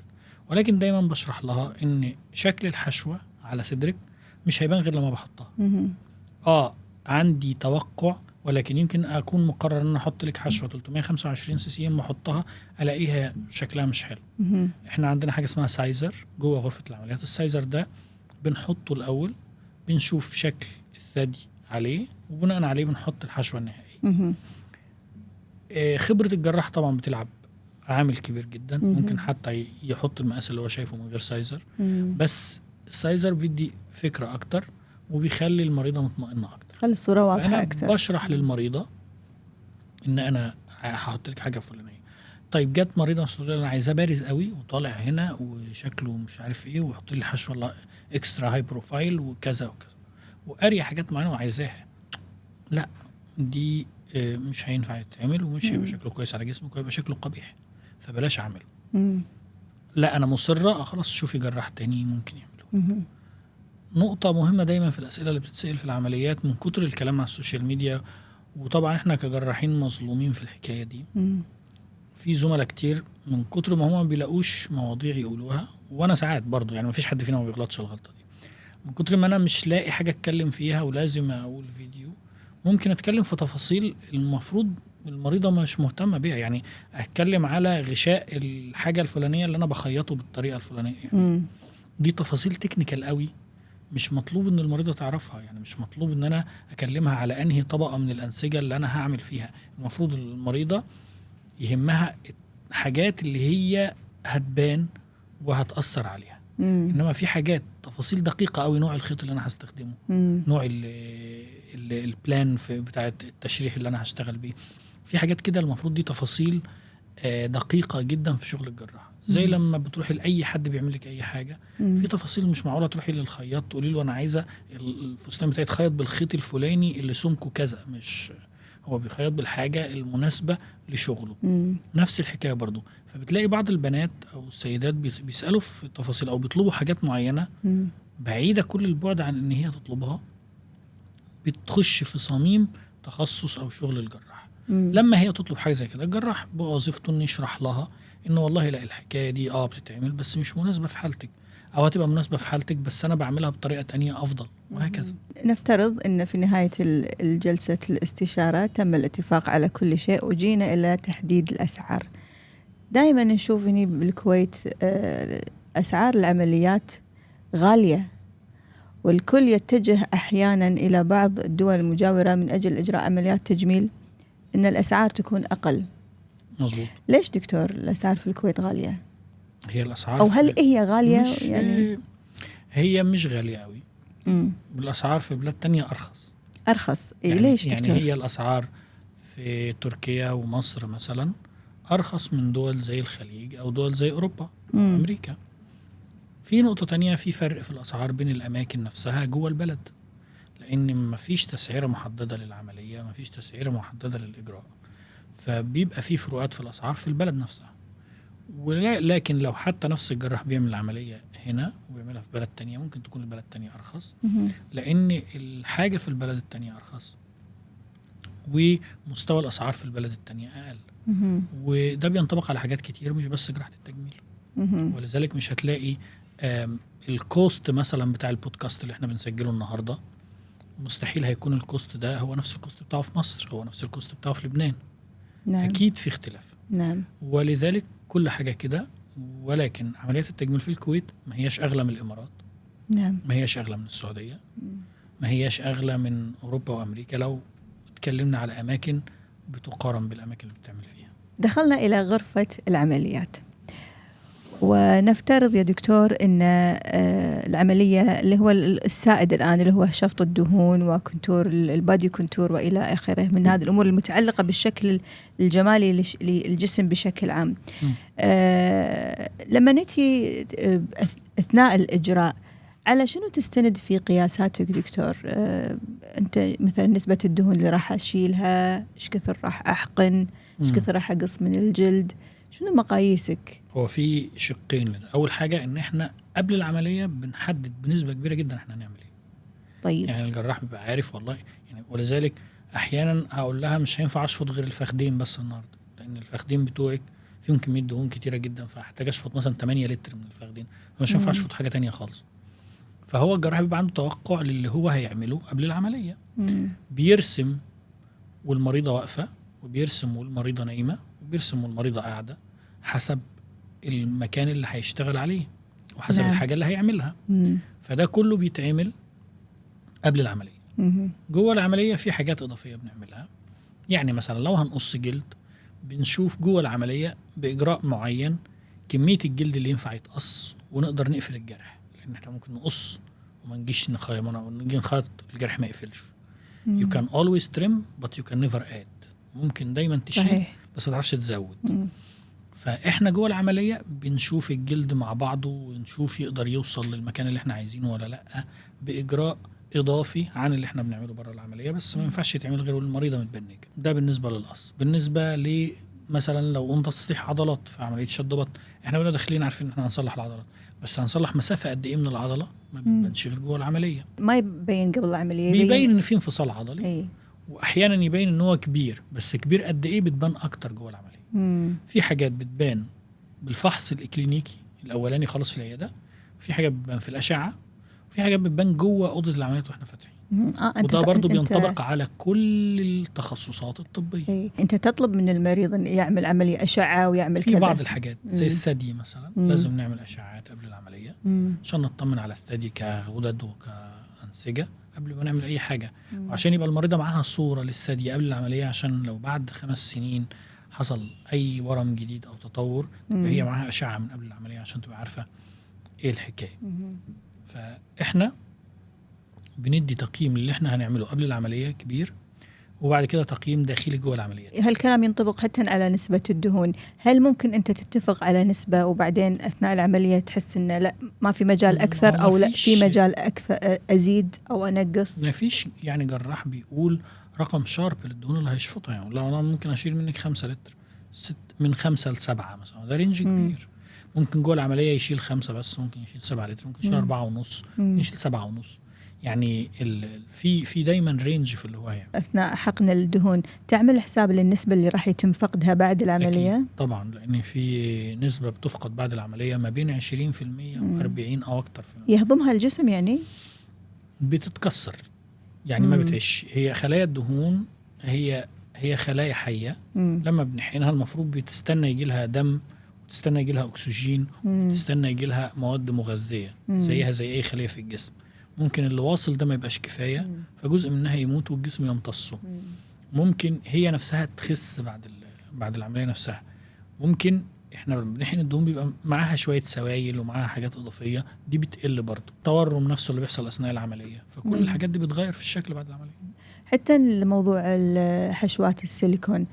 ولكن دايما بشرح لها ان شكل الحشوة على صدرك مش هيبان غير لما بحطها. عندي توقع، ولكن يمكن اكون مقرر ان احط لك حشوة 325 سي سي، اما احطها الاقيها شكلها مش حلو. احنا عندنا حاجة اسمها سايزر جوه غرفة العمليات. السايزر ده بنحطه الاول، بنشوف شكل الثدي عليه وبناء عليه بنحط الحشوة النهائية. خبرة الجراح طبعا بتلعب عامل كبير جدا. ممكن حتى يحط المقاس اللي هو شايفه من غير سايزر، بس السايزر بيدي فكرة أكتر وبيخلي المريضة مطمئنة أكتر، خلي الصورة واضحة أكتر. بشرح للمريضة إن أنا هحط لك حاجة فلانية. طيب جت مريضة أنا عايزاه بارز قوي وطالع هنا وشكله مش عارف إيه، وحط لي حشوة إكسترا هاي بروفايل وكذا وكذا وقارية حاجات معينة وعايزاها، لا دي مش هينفع يتعمل ومش هيبقى شكله كويس على جسمك ويبقى شكله قبيح، فبلاش اعمله. لا انا مصرة خلاص شوفي جراح تاني ممكن يعمله. نقطة مهمة دايما في الأسئلة اللي بتتسأل في العمليات من كتر الكلام على السوشيال ميديا، وطبعا احنا كجراحين مظلومين في الحكاية دي. في زملاء كتير من كتر ما هم ما بيلاقوش مواضيع يقولوها، وانا ساعات برضو يعني مفيش حد فينا ما بيغلطش الغلطة دي، من كتر ما انا مش لاقي حاجة اتكلم فيها ولازم اقول فيديو ممكن اتكلم في تفاصيل المفروض المريضة مش مهتمة بيها. يعني اتكلم على غشاء الحاجة الفلانية اللي انا بخيطه بالطريقة الفلانية، يعني دي تفاصيل تكنيكال قوي مش مطلوب ان المريضة تعرفها. يعني مش مطلوب ان انا اكلمها على انهي طبقة من الانسجة اللي انا هعمل فيها. المفروض المريضة يهمها حاجات اللي هي هتبان وهتأثر عليها. انما في حاجات تفاصيل دقيقة قوي، نوع الخيط اللي انا هستخدمه، نوع البلان بتاع التشريح اللي انا هشتغل بيه، في حاجات كده المفروض دي تفاصيل دقيقة جدا في شغل الجراح. زي لما بتروحي لأي حد بيعمل لك أي حاجة، في تفاصيل مش معقولة تروحي للخياط تقولي له أنا عايزة الفستان بتاعي يتخيط بالخيط الفلاني اللي سمكه كذا، مش هو بيخيط بالحاجة المناسبة لشغله. نفس الحكاية برضو. فبتلاقي بعض البنات أو السيدات بيسألوا في التفاصيل أو بيطلبوا حاجات معينة بعيدة كل البعد عن إن هي تطلبها، بتخش في صميم تخصص أو شغل الجراح. لما هي تطلب حاجة زي كده، الجراح بوظيفته إنه يشرح لها إنه والله لا الحكاية دي بتتعمل بس مش مناسبة في حالتك، أو هتبقى مناسبة في حالتك بس أنا بعملها بطريقة تانية أفضل، وهكذا. نفترض إن في نهاية الجلسة الاستشارة تم الاتفاق على كل شيء وجينا إلى تحديد الأسعار. دائما نشوف هنا بالكويت أسعار العمليات غالية، والكل يتجه أحيانا إلى بعض الدول المجاورة من أجل إجراء عمليات تجميل إن الأسعار تكون أقل. مظبوط. ليش دكتور الأسعار في الكويت غالية؟ هي الأسعار أو هل هي غالية؟ يعني هي مش غالية قوي. بالأسعار في بلاد تانية أرخص. يعني ليش دكتور؟ يعني هي الأسعار في تركيا ومصر مثلا أرخص من دول زي الخليج أو دول زي أوروبا وأمريكا. في نقطة تانية، في فرق في الأسعار بين الأماكن نفسها جوه البلد، لأن مفيش تسعيرة محددة للعملية، مفيش تسعيرة محددة للإجراء، فبيبقى في فروقات في الأسعار في البلد نفسها. لكن لو حتى نفس الجراح بيعمل العملية هنا وبيعملها في بلد تانية، ممكن تكون البلد التانية أرخص لأن الحاجة في البلد التانية أرخص ومستوى الأسعار في البلد التانية أقل. وده بينطبق على حاجات كتير مش بس جراحة التجميل. ولذلك مش هتلاقي الكوست مثلا بتاع البودكاست اللي احنا بنسجله النهاردة مستحيل هيكون الكوست ده هو نفس الكوست بتاعه في مصر، هو نفس الكوست بتاعه في لبنان. نعم. أكيد في اختلاف. نعم. ولذلك كل حاجة كده. ولكن عمليات التجميل في الكويت ما هياش أغلى من الإمارات. نعم. ما هياش أغلى من السعودية. ما هياش أغلى من أوروبا وأمريكا لو اتكلمنا على أماكن بتقارن بالأماكن اللي بتعمل فيها. دخلنا إلى غرفة العمليات، ونفترض يا دكتور أن العملية اللي هو السائد الآن اللي هو شفط الدهون وكونتور البادي كونتور وإلى آخره من هذه الأمور المتعلقة بالشكل الجمالي للجسم بشكل عام. لما نتي أثناء الإجراء على شنو تستند في قياساتك دكتور؟ أنت مثلا نسبة الدهون اللي راح أشيلها، إيش كثر راح أحقن، إيش كثر راح أقص من الجلد، شنو مقاييسك؟ هو في شقين. أول حاجة إن إحنا قبل العملية بنحدد بنسبة كبيرة جدا إحنا هنعمل إيه. طيب. يعني الجراح بيبقى عارف والله يعني، ولذلك أحيانا هقول لها مش هينفع أشفط غير الفخدين بس النهاردة، لأن الفخدين بتوعك فيهم كمية دهون كتيرة جدا، فهحتاج أشفط مثلا 8 لتر من الفخدين، فمش هينفع أشفط حاجة تانية خالص. فهو الجراح بيبقى عنده توقع للي هو هيعمله قبل العملية. بيرسم والمريضة واقفة، وبيرسم والمريضة نايمة، وبيرسم والمريضة قاعدة حسب المكان اللي هيشتغل عليه وحسب الحاجة اللي هيعملها. فده كله بيتعمل قبل العملية. جوه العملية في حاجات إضافية بنعملها، يعني مثلا لو هنقص جلد بنشوف جوه العملية بإجراء معين كمية الجلد اللي ينفع يتقص ونقدر نقفل الجرح، لأن احنا ممكن نقص وما نجيش نجي نخيط الجرح ما يقفلش. You can always trim but you can never add. ممكن دايما تشيل صحيح. بس ما تعرفش تزود. فاحنا جوه العملية بنشوف الجلد مع بعضه ونشوف يقدر يوصل للمكان اللي احنا عايزينه ولا لا، بإجراء إضافي عن اللي احنا بنعمله بره العملية، بس ما ينفعش يتعمل غير والمريضة متبنجة. ده بالنسبة للقص. بالنسبة مثلا لو قمنا تصليح عضلات في عملية شد بطن، احنا بقى داخلين عارفين ان احنا هنصلح العضلات، بس هنصلح مسافة قد ايه من العضلة ما بنبانش غير جوه العملية. ما يبين قبل العملية، بيبين ان في انفصال عضلي. واحيانا يبين ان هو كبير، بس كبير قد ايه بتبان اكتر جوه العملية. في حاجات بتبان بالفحص الإكلينيكي الأولاني خالص في العيادة، في حاجات بتبان في الأشعة، في حاجات بتبان جوه أوضة العمليات وإحنا فاتحين. وده برضو بينطبق على كل التخصصات الطبية. أنت تطلب من المريض أن يعمل عملية أشعة ويعمل في كذا. بعض الحاجات زي الثدي مثلا لازم نعمل أشعات قبل العملية عشان نطمن على الثدي كغدد وكأنسجة قبل ما نعمل أي حاجة، وعشان يبقى المريضة معاها صورة للثدي قبل العملية، عشان لو بعد 5 سنين حصل أي ورم جديد أو تطور هي معاها أشعة من قبل العملية عشان تبقى عارفة إيه الحكاية. فإحنا بندي تقييم اللي إحنا هنعمله قبل العملية كبير، وبعد كده تقييم داخلي جوه العملية. هالكلام ينطبق حتى على نسبة الدهون. هل ممكن أنت تتفق على نسبة وبعدين أثناء العملية تحس إنه لا ما في مجال أكثر، أو لا في مجال أكثر أزيد أو أنقص؟ ما فيش يعني جراح بيقول رقم شارب للدهون اللي هيشفطها. يعني لو أنا ممكن أشيل منك 5 لتر، من 5 ل7 مثلا، ده رينج كبير. ممكن جوه العملية يشيل 5 بس، ممكن يشيل 7 لتر، ممكن يشيل 4.5، يشيل 7.5. يعني في دايما رينج في اللي هو يعني. أثناء حقن الدهون تعمل حساب للنسبة اللي راح يتم فقدها بعد العملية؟ أكيد طبعا، لأن في نسبة بتفقد بعد العملية ما بين 20% و40 أو أكتر. يهضمها الجسم يعني؟ بتتكسر يعني ما بتعيش. هي خلايا الدهون هي خلايا حية. لما بنحقنها المفروض بتستنى يجي لها دم، وتستنى يجي لها أكسجين، وتستنى يجي لها مواد مغذية زيها زي أي خلية في الجسم. ممكن اللي واصل ده ما يبقاش كفاية، فجزء منها يموت والجسم يمتصه. ممكن هي نفسها تخس بعد العملية نفسها. ممكن احنا بنحقن الدهون بيبقى معاها شوية سوائل ومعاها حاجات إضافية، دي بتقل برضه. التورم نفسه اللي بيحصل أثناء العملية، فكل الحاجات دي بتغير في الشكل بعد العملية. حتى الموضوع الحشوات السيليكون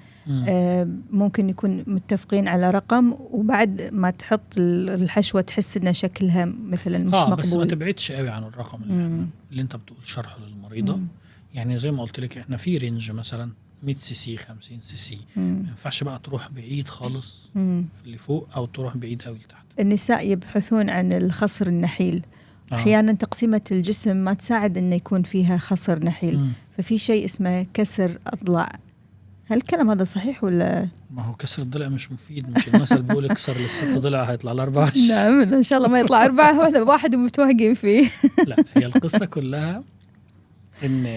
ممكن يكون متفقين على رقم، وبعد ما تحط الحشوة تحس ان شكلها مثلا مش مقبول. بس ما تبعدش قوي عن الرقم اللي انت بتقول شرحه للمريضة. يعني زي ما قلت لك احنا في رينج مثلا 100 سي سي 50 سي سي، ما ينفعش بقى تروح بعيد خالص في اللي فوق او تروح بعيد قوي لتحت. النساء يبحثون عن الخصر النحيل. احيانا تقسيمة الجسم ما تساعد انه يكون فيها خصر نحيل، ففي شيء اسمه كسر اضلاع. هل الكلام هذا صحيح ولا؟ ما هو كسر الضلع مش مفيد. مش المثل بيقول اكسر للست ضلع هيطلع له 4. نعم ان شاء الله ما يطلع 4، هذا واحد متوهقين فيه. لا، هي القصة كلها ان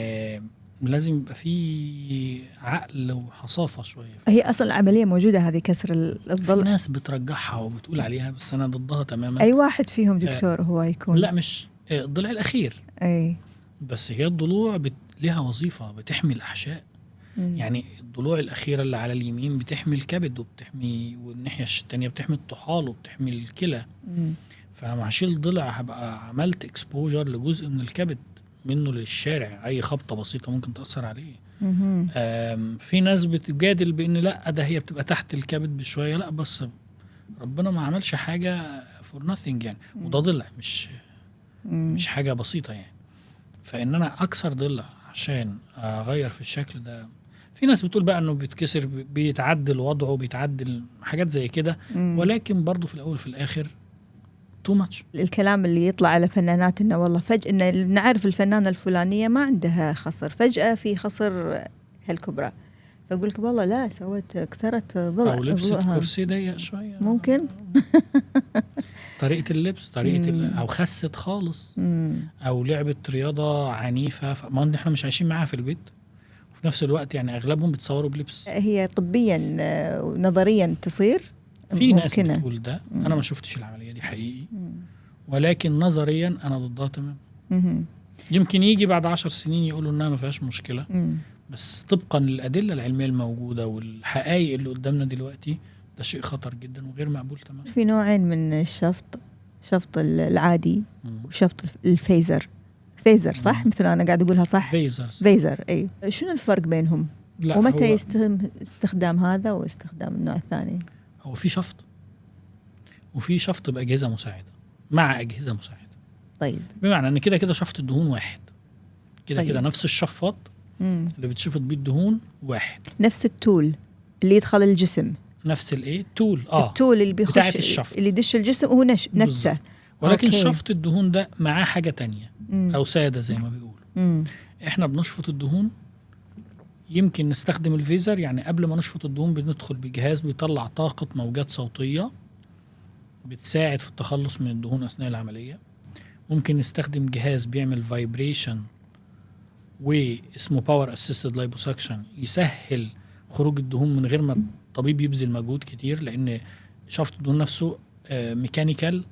لازم يبقى في عقل وحصافة شوية. هي اصلا العملية موجودة هذه كسر الضلع. في ناس بترجحها وبتقول عليها، بس انا ضدها تماما. اي واحد فيهم دكتور هو يكون؟ لا مش الضلع الاخير. اي بس هي الضلوع لها وظيفة، بتحمي الأحشاء. يعني الضلوع الأخيرة اللي على اليمين بتحمي الكبد وبتحمي، والناحية التانية بتحمي الطحال وبتحمي الكلى. فلما هشيل ضلع هبقى عملت اكسبوجر لجزء من الكبد منه للشارع، أي خبطة بسيطة ممكن تأثر عليه. في ناس بتجادل بأن لا ده هي بتبقى تحت الكبد بشوية، لا بس ربنا ما عملش حاجة for nothing يعني. وده ضلع مش حاجة بسيطة يعني. فإن أنا أكسر ضلع عشان أغير في الشكل ده، في ناس بتقول بقى أنه بيتكسر، بيتعدل وضعه، بيتعدل حاجات زي كده، ولكن برضو في الأول في الآخر too much. الكلام اللي يطلع على فنانات إنه والله فجأة إنه نعرف الفنانة الفلانية ما عندها خصر، فجأة في خصر هالكبرى، فأقول لك والله لا سوت كسرت ضلع أو لبست كرسي ضيق شوية ممكن. طريقة اللبس، طريقة أو خست خالص، أو لعبت رياضة عنيفة. ما احنا مش عايشين معاها في البيت، وفي نفس الوقت يعني أغلبهم بتصوروا بلبس. هي طبيا نظريا تصير، في ناس بتقول ده. أنا ما شفتش العملية دي حقيقي، ولكن نظريا أنا ضدها تمام. يمكن يجي بعد 10 سنين يقولوا إنها ما فيهاش مشكلة، بس طبقا للأدلة العلمية الموجودة والحقائق اللي قدامنا دلوقتي ده شيء خطر جدا وغير مقبول تماما. في نوعين من الشفط، شفط العادي وشفط الفيزر. فيزر صح؟ مثل أنا قاعد أقولها صح؟ فيزر أي. شنو الفرق بينهم؟ ومتى يتم استخدام هذا واستخدام النوع الثاني؟ هو في شفط وفي شفط بأجهزة مساعدة مع أجهزة مساعدة. طيب بمعنى أن كده شفط الدهون واحد، كده كده نفس الشفاط اللي بتشفط بيه الدهون واحد، نفس التول اللي يدخل الجسم، نفس الايه تول التول اللي بيخش اللي يدش الجسم هو نفسه، ولكن شفط الدهون ده معاه حاجة تانية أو سادة زي ما بيقولوا. احنا بنشفط الدهون، يمكن نستخدم الفيزر، يعني قبل ما نشفط الدهون بندخل بجهاز بيطلع طاقة موجات صوتية بتساعد في التخلص من الدهون أثناء العملية. ممكن نستخدم جهاز بيعمل فايبريشن واسمه باور اسيستد لايبوسكشن، يسهل خروج الدهون من غير ما الطبيب يبذل مجهود كتير، لأن شفط الدهون نفسه ميكانيكال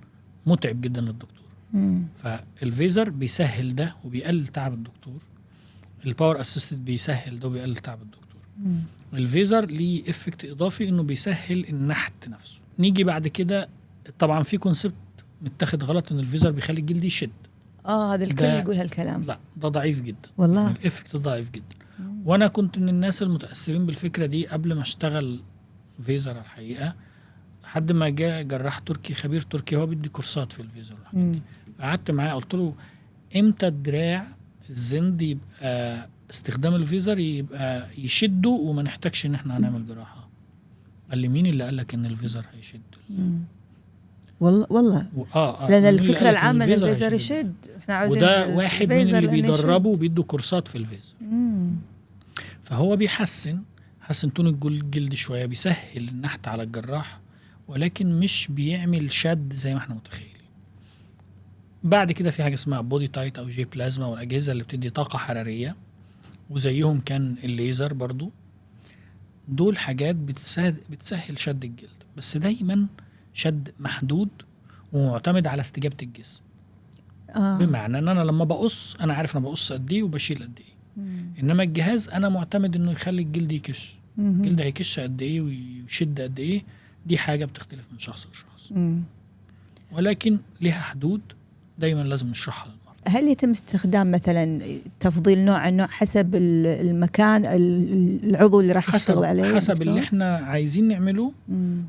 متعب جدا للدكتور. فالفيزر بيسهل ده وبيقلل تعب الدكتور، الباور اسيستد بيسهل ده وبيقلل تعب الدكتور. الفيزر ليه افكت اضافي انه بيسهل النحت نفسه. نيجي بعد كده، طبعا في كونسبت متاخد غلط ان الفيزر بيخلي الجلد يشد. هذا الكل يقول هالكلام. لا ده ضعيف جدا والله، يعني الافكت ضعيف جدا. وانا كنت من الناس المتاثرين بالفكره دي قبل ما اشتغل فيزر الحقيقه، لحد ما جاء جراح تركي خبير تركي هو بيدي كورسات في الفيزر والحاجات دي، فقعدت معاه قلت له امتى الدراع الزند يبقى استخدام الفيزر يبقى يشده وما نحتاجش ان احنا هنعمل جراحه؟ قال لي مين اللي قال لك ان الفيزر هيشد؟ والله لان الفكره العامه ان الفيزر يشد، احنا عاوزين وده واحد من اللي بيدربوا وبيدوا كورسات في الفيزر. فهو بيحسن تون الجلد شويه، بيسهل النحت على الجراح، ولكن مش بيعمل شد زي ما احنا متخيلين. بعد كده في حاجه اسمها بودي تايت او جي بلازما، والاجهزه اللي بتدي طاقه حراريه، وزيهم كان الليزر برضو. دول حاجات بتسهل شد الجلد، بس دايما شد محدود ومعتمد على استجابه الجسم. بمعنى ان انا لما بقص انا عارف انا بقص قد ايه وبشيل قد ايه، انما الجهاز انا معتمد انه يخلي الجلد يكش. الجلد هيكش قد ايه ويشد قد ايه، دي حاجه بتختلف من شخص لشخص، ولكن لها حدود دايما لازم نشرحها للمرضى. هل يتم استخدام مثلا تفضيل نوع حسب المكان العضو اللي راح يشتغل عليه؟ حسب اللي احنا عايزين نعمله،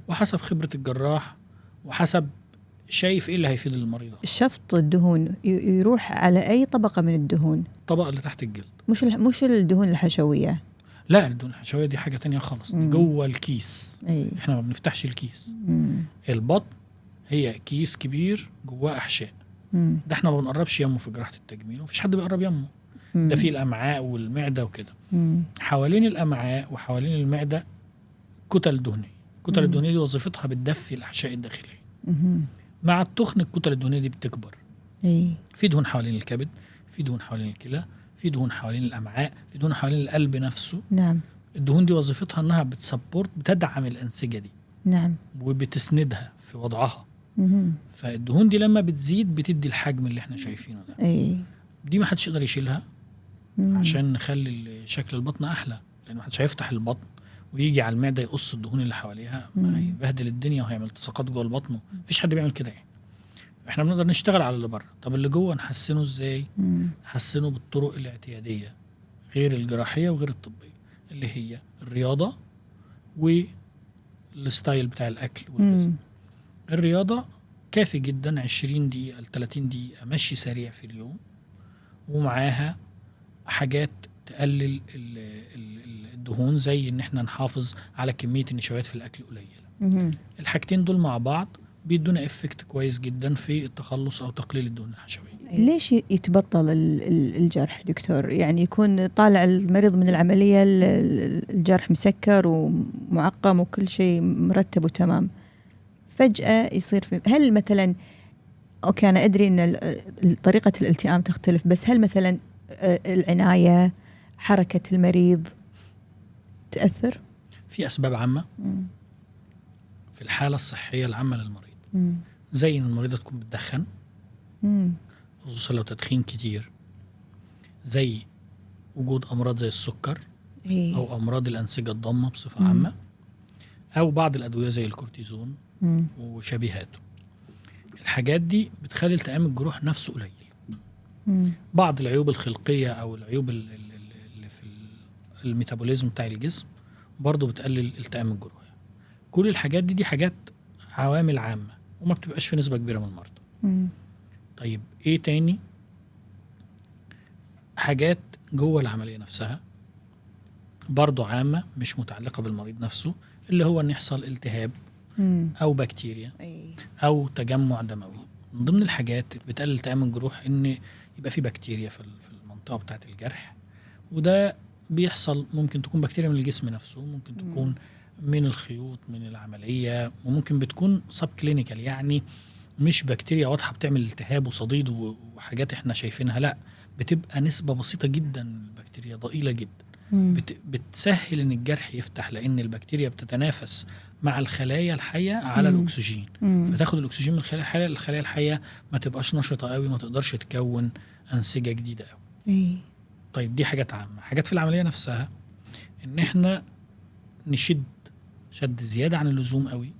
وحسب خبرة الجراح، وحسب شايف ايه اللي هيفيد المريض. الشفط الدهون يروح على اي طبقة من الدهون؟ الطبقة اللي تحت الجلد، مش الدهون الحشوية. لا الدهون الحشوية دي حاجة تانية خالص، دي جوه الكيس. احنا ما بنفتحش الكيس. البطن هي كيس كبير جواه احشاء، ده احنا ما بنقربش يمه في جراحة التجميل، ومفيش حد بيقرب يمه. ده فيه الأمعاء والمعدة وكده. حوالين الأمعاء وحوالين المعدة كتل دهنية. الكتل الدهنية دي وظيفتها بتدفي الأحشاء الداخلية. مع التخن الكتل الدهنية دي بتكبر. في دهون حوالين الكبد، في دهون حوالين الكلى، في دهون حوالين الأمعاء، في دهون حوالين القلب نفسه. نعم. الدهون دي وظيفتها انها بتدعم الأنسجة دي. نعم. وبتسندها في وضعها. فالدهون دي لما بتزيد بتدي الحجم اللي احنا شايفينه ده. دي ما حدش يقدر يشيلها عشان نخلي شكل البطن احلى، لأنه محدش هيفتح البطن ويجي على المعدة يقص الدهون اللي حواليها، ما هيبهدل الدنيا وهيعمل التصاقات جوه البطن. مفيش حد بيعمل كده يعني. احنا بنقدر نشتغل على اللي بره. طب اللي جوه نحسنه ازاي؟ نحسنه بالطرق الاعتيادية غير الجراحية وغير الطبية، اللي هي الرياضة والستايل بتاع الأكل والغذاء. الرياضة كافي جدا 20 دقيقة ل 30 دقيقة مشي سريع في اليوم، ومعاها حاجات تقلل الدهون، زي ان احنا نحافظ على كمية النشويات في الأكل قليلة. الحاجتين دول مع بعض بيدونا افكت كويس جدا في التخلص أو تقليل الدهون الحشوية. ليش يتبطل الجرح دكتور؟ يعني يكون طالع المريض من العملية الجرح مسكر ومعقم وكل شيء مرتب وتمام، فجأة يصير هل مثلا أوكي أنا أدري أن طريقة الالتئام تختلف، بس هل مثلا العناية، حركة المريض تأثر؟ في أسباب عامة في الحالة الصحية العامة للمريض، زي أن المريضة تكون بتدخن، خصوصا لو تدخين كتير، زي وجود أمراض زي السكر أو أمراض الأنسجة الضامة بصفة عامة، أو بعض الأدوية زي الكورتيزون وشبيهاته. الحاجات دي بتخلي التئام الجروح نفسه قليل. بعض العيوب الخلقية أو العيوب اللي في الميتابوليزم بتاع الجسم برضو بتقلل التئام الجروح. كل الحاجات دي حاجات عوامل عامة وما بتبقاش في نسبة كبيرة من المرضى. طيب ايه تاني؟ حاجات جوه العملية نفسها برضو عامة مش متعلقة بالمريض نفسه، اللي هو ان يحصل التهاب او بكتيريا او تجمع دموي. من ضمن الحاجات اللي بتقلل التئام الجروح ان يبقى في بكتيريا في المنطقة بتاعة الجرح، وده بيحصل ممكن تكون بكتيريا من الجسم نفسه، ممكن تكون من الخيوط من العملية، وممكن بتكون سب كلينيكال، يعني مش بكتيريا واضحة بتعمل التهاب وصديد وحاجات احنا شايفينها، لا، بتبقى نسبة بسيطة جدا، البكتيريا ضئيلة جدا، بتسهل ان الجرح يفتح، لان البكتيريا بتتنافس مع الخلايا الحية على الأكسجين، فتاخد الأكسجين من الخلايا الحية ما تبقاش نشطة قوي، ما تقدرش تكون أنسجة جديدة قوي. طيب دي حاجات عامة. حاجات في العملية نفسها ان احنا نشد زيادة عن اللزوم قوي،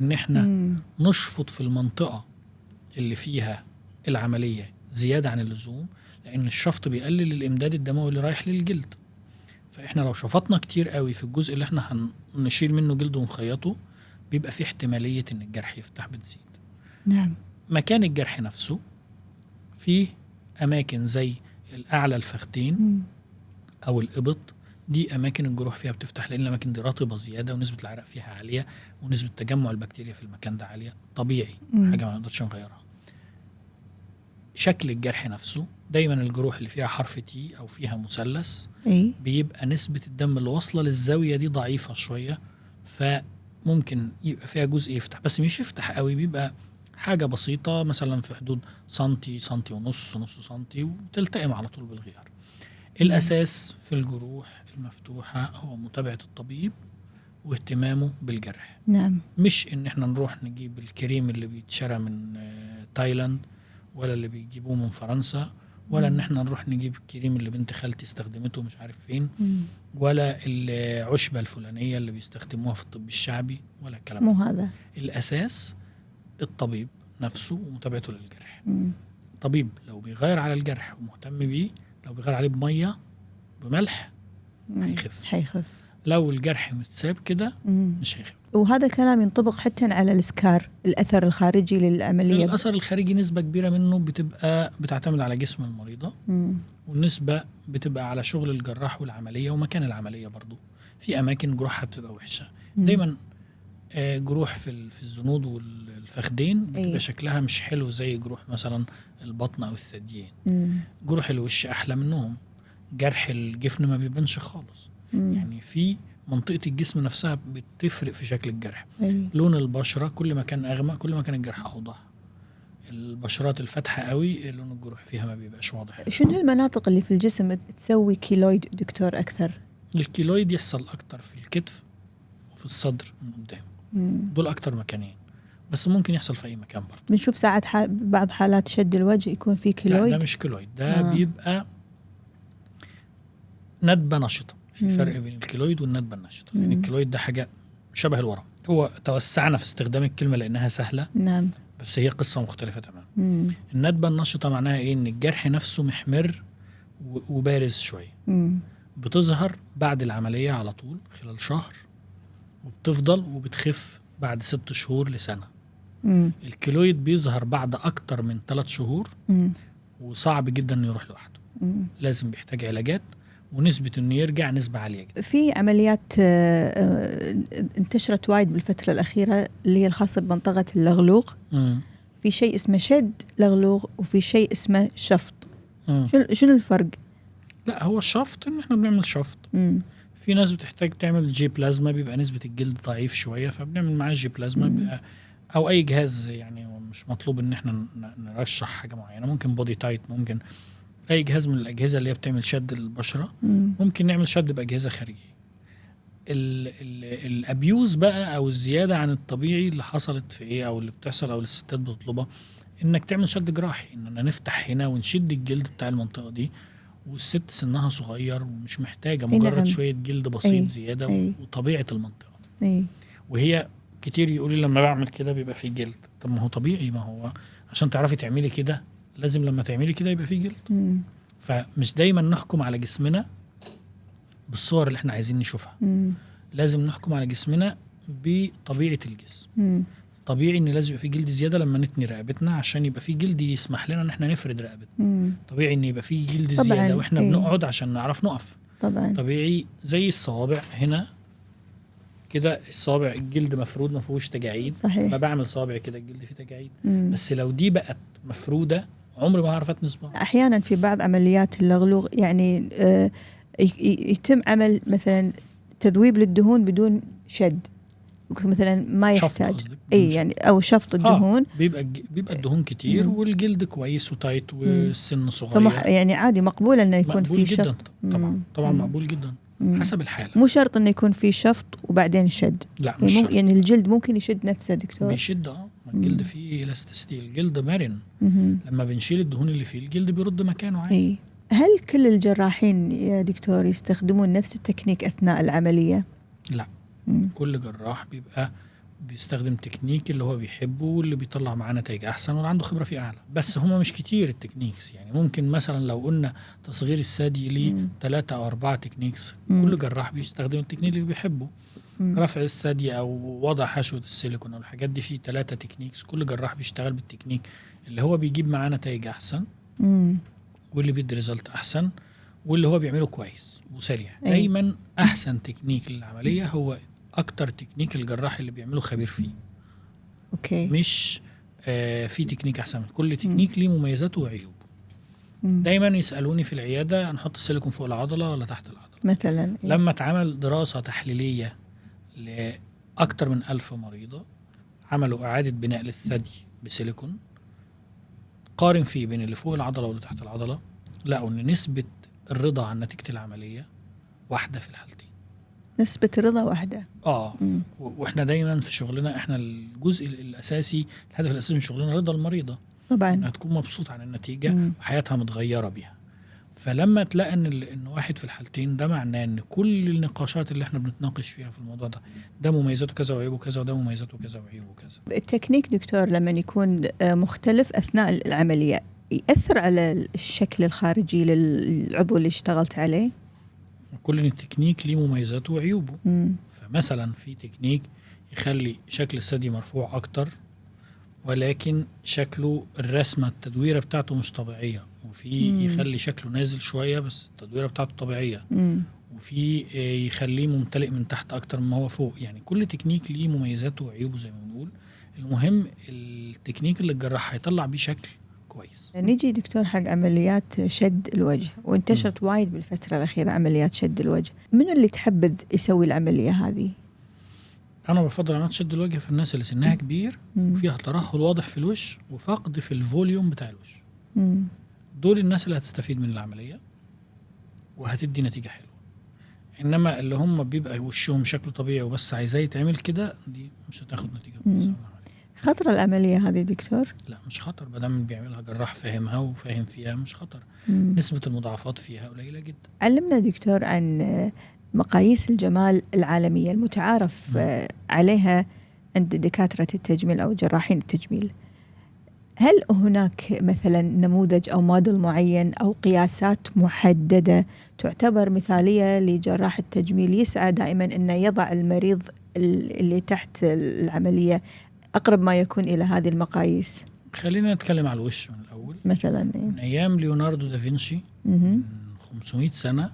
ان احنا نشفط في المنطقة اللي فيها العملية زيادة عن اللزوم، لان الشفط بيقلل الامداد الدموي اللي رايح للجلد. فاحنا لو شفطنا كتير قوي في الجزء اللي احنا هنشيل منه جلد ونخيطه، بيبقى فيه احتمالية ان الجرح يفتح بتزيد. نعم. مكان الجرح نفسه فيه اماكن زي الاعلى الفخذين او الابط، دي اماكن الجروح فيها بتفتح، لان الاماكن دي رطبه زياده ونسبه العرق فيها عاليه ونسبه تجمع البكتيريا في المكان ده عاليه، طبيعي، حاجه ما نقدرش نغيرها. شكل الجرح نفسه دايما الجروح اللي فيها حرف تي او فيها مثلث بيبقى نسبه الدم اللي واصله للزاويه دي ضعيفه شويه، فممكن يبقى فيها جزء يفتح، بس مش يفتح قوي، بيبقى حاجه بسيطه مثلا في حدود سنتي ونص سنتي، وتلتئم على طول بالغيار. الأساس في الجروح المفتوحة هو متابعة الطبيب واهتمامه بالجرح. نعم. مش إن احنا نروح نجيب الكريم اللي بيتشرى من تايلاند، ولا اللي بيجيبوه من فرنسا، ولا إن احنا نروح نجيب الكريم اللي بنت خالتي استخدمته مش عارف فين، ولا العشبة الفلانية اللي بيستخدموها في الطب الشعبي، ولا الكلام مو هذا. الأساس الطبيب نفسه ومتابعته للجرح. طبيب لو بيغير على الجرح ومهتم بيه، لو بيغير عليه بمية بملح هيخف. لو الجرح متساب كده مش هيخف. وهذا الكلام ينطبق حتى على السكار، الأثر الخارجي للعملية. الأثر الخارجي نسبة كبيرة منه بتعتمد على جسم المريضة، والنسبة بتبقى على شغل الجراح والعملية ومكان العملية. برضو في أماكن جروحها بتبقى وحشة، دايما جروح في الزنود والفخدين بتبقى شكلها مش حلو زي جروح مثلا البطن أو الثديين. جروح الوش أحلى منهم، جرح الجفن ما بيبانش خالص. يعني في منطقة الجسم نفسها بتفرق في شكل الجرح. لون البشرة كل ما كان أغمق كل ما كان الجرح أوضح. البشرات الفاتحة قوي لون الجروح فيها ما بيبقاش واضح. شنو المناطق اللي في الجسم تسوي كيلويد دكتور أكثر؟ الكيلويد يحصل أكتر في الكتف وفي الصدر من قدام، دول أكتر مكانين، بس ممكن يحصل في أي مكان برضه. بنشوف ساعات بعض حالات شد الوجه يكون في كيلويد. لا ده مش كيلويد، ده بيبقى ندبة نشطة في فرق بين الكيلويد والندبه النشطه، لان الكيلويد ده حاجه شبه الورم. هو توسعنا في استخدام الكلمه لانها سهله، نعم. بس هي قصه مختلفه تماما. الندبه النشطه معناها ايه؟ ان الجرح نفسه محمر وبارز شويه، بتظهر بعد العمليه على طول خلال شهر، وبتفضل وبتخف بعد 6 شهور لسنه. الكيلويد بيظهر بعد اكتر من 3 شهور، وصعب جدا انه يروح لوحده، لازم بيحتاج علاجات، ونسبة انه يرجع نسبة عالية جدا. في عمليات انتشرت وايد بالفترة الأخيرة اللي هي الخاصة بمنطقة اللغلوغ. في شيء اسمه شد لغلوغ وفي شيء اسمه شفط. شنو الفرق؟ لا، هو الشفط ان احنا بنعمل شفط. في ناس بتحتاج تعمل جي بلازما، بيبقى نسبة الجلد ضعيف شوية، فبنعمل معاه جي بلازما او اي جهاز. يعني مش مطلوب ان احنا نرشح حاجة معينة، ممكن بودي تايت، ممكن اي جهاز من الاجهزه اللي هي بتعمل شد للبشره. ممكن نعمل شد باجهزه خارجيه. الابيوز بقى او الزياده عن الطبيعي اللي حصلت في ايه، او اللي بتحصل او اللي الستات بتطلبها، انك تعمل شد جراحي، اننا نفتح هنا ونشد الجلد بتاع المنطقه دي، والست سنها صغير ومش محتاجه مجرد شويه جلد بسيط زياده وطبيعه المنطقه. وهي كتير يقولي لما بعمل كده بيبقى فيه جلد. طب ما هو طبيعي، ما هو عشان تعرفي تعملي كده لازم لما تعملي كده يبقى فيه جلد. فمش دايما نحكم على جسمنا بالصور اللي احنا عايزين نشوفها. لازم نحكم على جسمنا بطبيعة الجسم. طبيعي ان لازم يبقى فيه جلد زيادة لما نتني رقبتنا عشان يبقى فيه جلد يسمح لنا ان احنا نفرد رقبتنا. طبيعي ان يبقى فيه جلد زيادة واحنا بنقعد عشان نعرف نقف. طبيعي زي الصوابع هنا كده، الصابع الجلد مفرود ما فيهوش تجاعيد. صحيح. ما بعمل صابع كده الجلد فيه تجاعيد. بس لو دي بقت مفرودة عمري ما هعرف اتني صباع. احيانا في بعض عمليات اللغلوغ يعني يتم عمل مثلا تذويب للدهون بدون شد، مثلا ما يحتاج يعني او شفط الدهون. بيبقى الدهون كتير والجلد كويس وتايت والسن صغير، يعني عادي مقبول انه يكون في شفط. طبعا مقبول جدا حسب الحاله. مو شرط انه يكون في شفط وبعدين شد. لا مش شرط. يعني الجلد ممكن يشد نفسه دكتور. بيشد الجلد فيه الاستيستي، الجلد مرن. لما بنشيل الدهون اللي فيه الجلد بيرد مكانه عادي. هل كل الجراحين يا دكتور يستخدمون نفس التكنيك اثناء العمليه؟ لا. كل جراح بيبقى بيستخدم تكنيك اللي هو بيحبه واللي بيطلع معاه نتائج احسن واللي عنده خبره فيه اعلى. بس هما مش كتير التكنيكس، يعني ممكن مثلا لو قلنا تصغير الثدي ليه 3 أو 4 تكنيكس. كل جراح بيستخدم التكنيك اللي بيحبه. رفع الثدي او وضع حشوه السيليكون او الحاجات دي فيه 3 تكنيكس. كل جراح بيشتغل بالتكنيك اللي هو بيجيب معاه نتائج احسن واللي بيدي ريزلت احسن واللي هو بيعمله كويس وسريع. دايما احسن تكنيك للعمليه هو اكتر تكنيك الجراح اللي بيعمله خبير فيه. مش في تكنيك احسن. كل تكنيك ليه مميزاته وعيوبه. دايما يسالوني في العياده نحط السيليكون فوق العضله ولا تحت العضله مثلا. لما اتعمل دراسه تحليليه لاكتر من 1000 مريضه، عملوا اعاده بناء للثدي بسيليكون، قارن فيه بين اللي فوق العضله واللي تحت العضله، لقوا ان نسبه الرضا عن نتيجه العمليه واحده في الحالتين. نسبة الرضا واحدة. واحنا دايما في شغلنا احنا الجزء الاساسي، الهدف الاساسي من شغلنا رضا المريضة طبعا، انها تكون مبسوطة عن النتيجة وحياتها متغيرة بيها. فلما تلاقي ان واحد في الحالتين، ده معناه ان كل النقاشات اللي احنا بنتناقش فيها في الموضوع ده مميزاته كذا وعيوبه كذا، وده مميزاته كذا وعيوبه كذا. التكنيك دكتور لما يكون مختلف اثناء العملية يأثر على الشكل الخارجي للعضو اللي اشتغلت عليه؟ كل تكنيك ليه مميزاته وعيوبه. فمثلا في تكنيك يخلي شكل الثدي مرفوع اكتر، ولكن شكله الرسمة التدويرة بتاعته مش طبيعية، وفي يخلي شكله نازل شوية بس التدويرة بتاعته طبيعية، وفي يخليه ممتلئ من تحت اكتر مما هو فوق. يعني كل تكنيك ليه مميزاته وعيوبه زي ما بنقول. المهم التكنيك اللي الجراح هيطلع بيه شكل كويس. نيجي دكتور حق عمليات شد الوجه، وانتشرت وايد بالفترة الأخيرة عمليات شد الوجه. من اللي تحبذ يسوي العملية هذه؟ أنا بفضل عمليات شد الوجه في الناس اللي سنها كبير وفيها ترهل واضح في الوش وفقد في الفوليوم بتاع الوش. دول الناس اللي هتستفيد من العملية وهتدي نتيجة حلوة. إنما اللي هم بيبقى وشهم شكله طبيعي وبس عايزاه يتعمل كده، دي مش هتاخد نتيجة كويسة. خطر العملية هذه دكتور؟ لا مش خطر، بدل بيعملها جراح فاهمها وفاهم فيها مش خطر. نسبة المضاعفات فيها قليلة جدا. علمنا دكتور عن مقاييس الجمال العالمية المتعارف عليها عند دكاترة التجميل أو جراحين التجميل، هل هناك مثلا نموذج أو موديل معين أو قياسات محددة تعتبر مثالية لجراح التجميل يسعى دائما أنه يضع المريض اللي تحت العملية أقرب ما يكون إلى هذه المقاييس؟ خلينا نتكلم على الوش من الأول. مثلا من أيام ليوناردو دافنشي من 500 سنة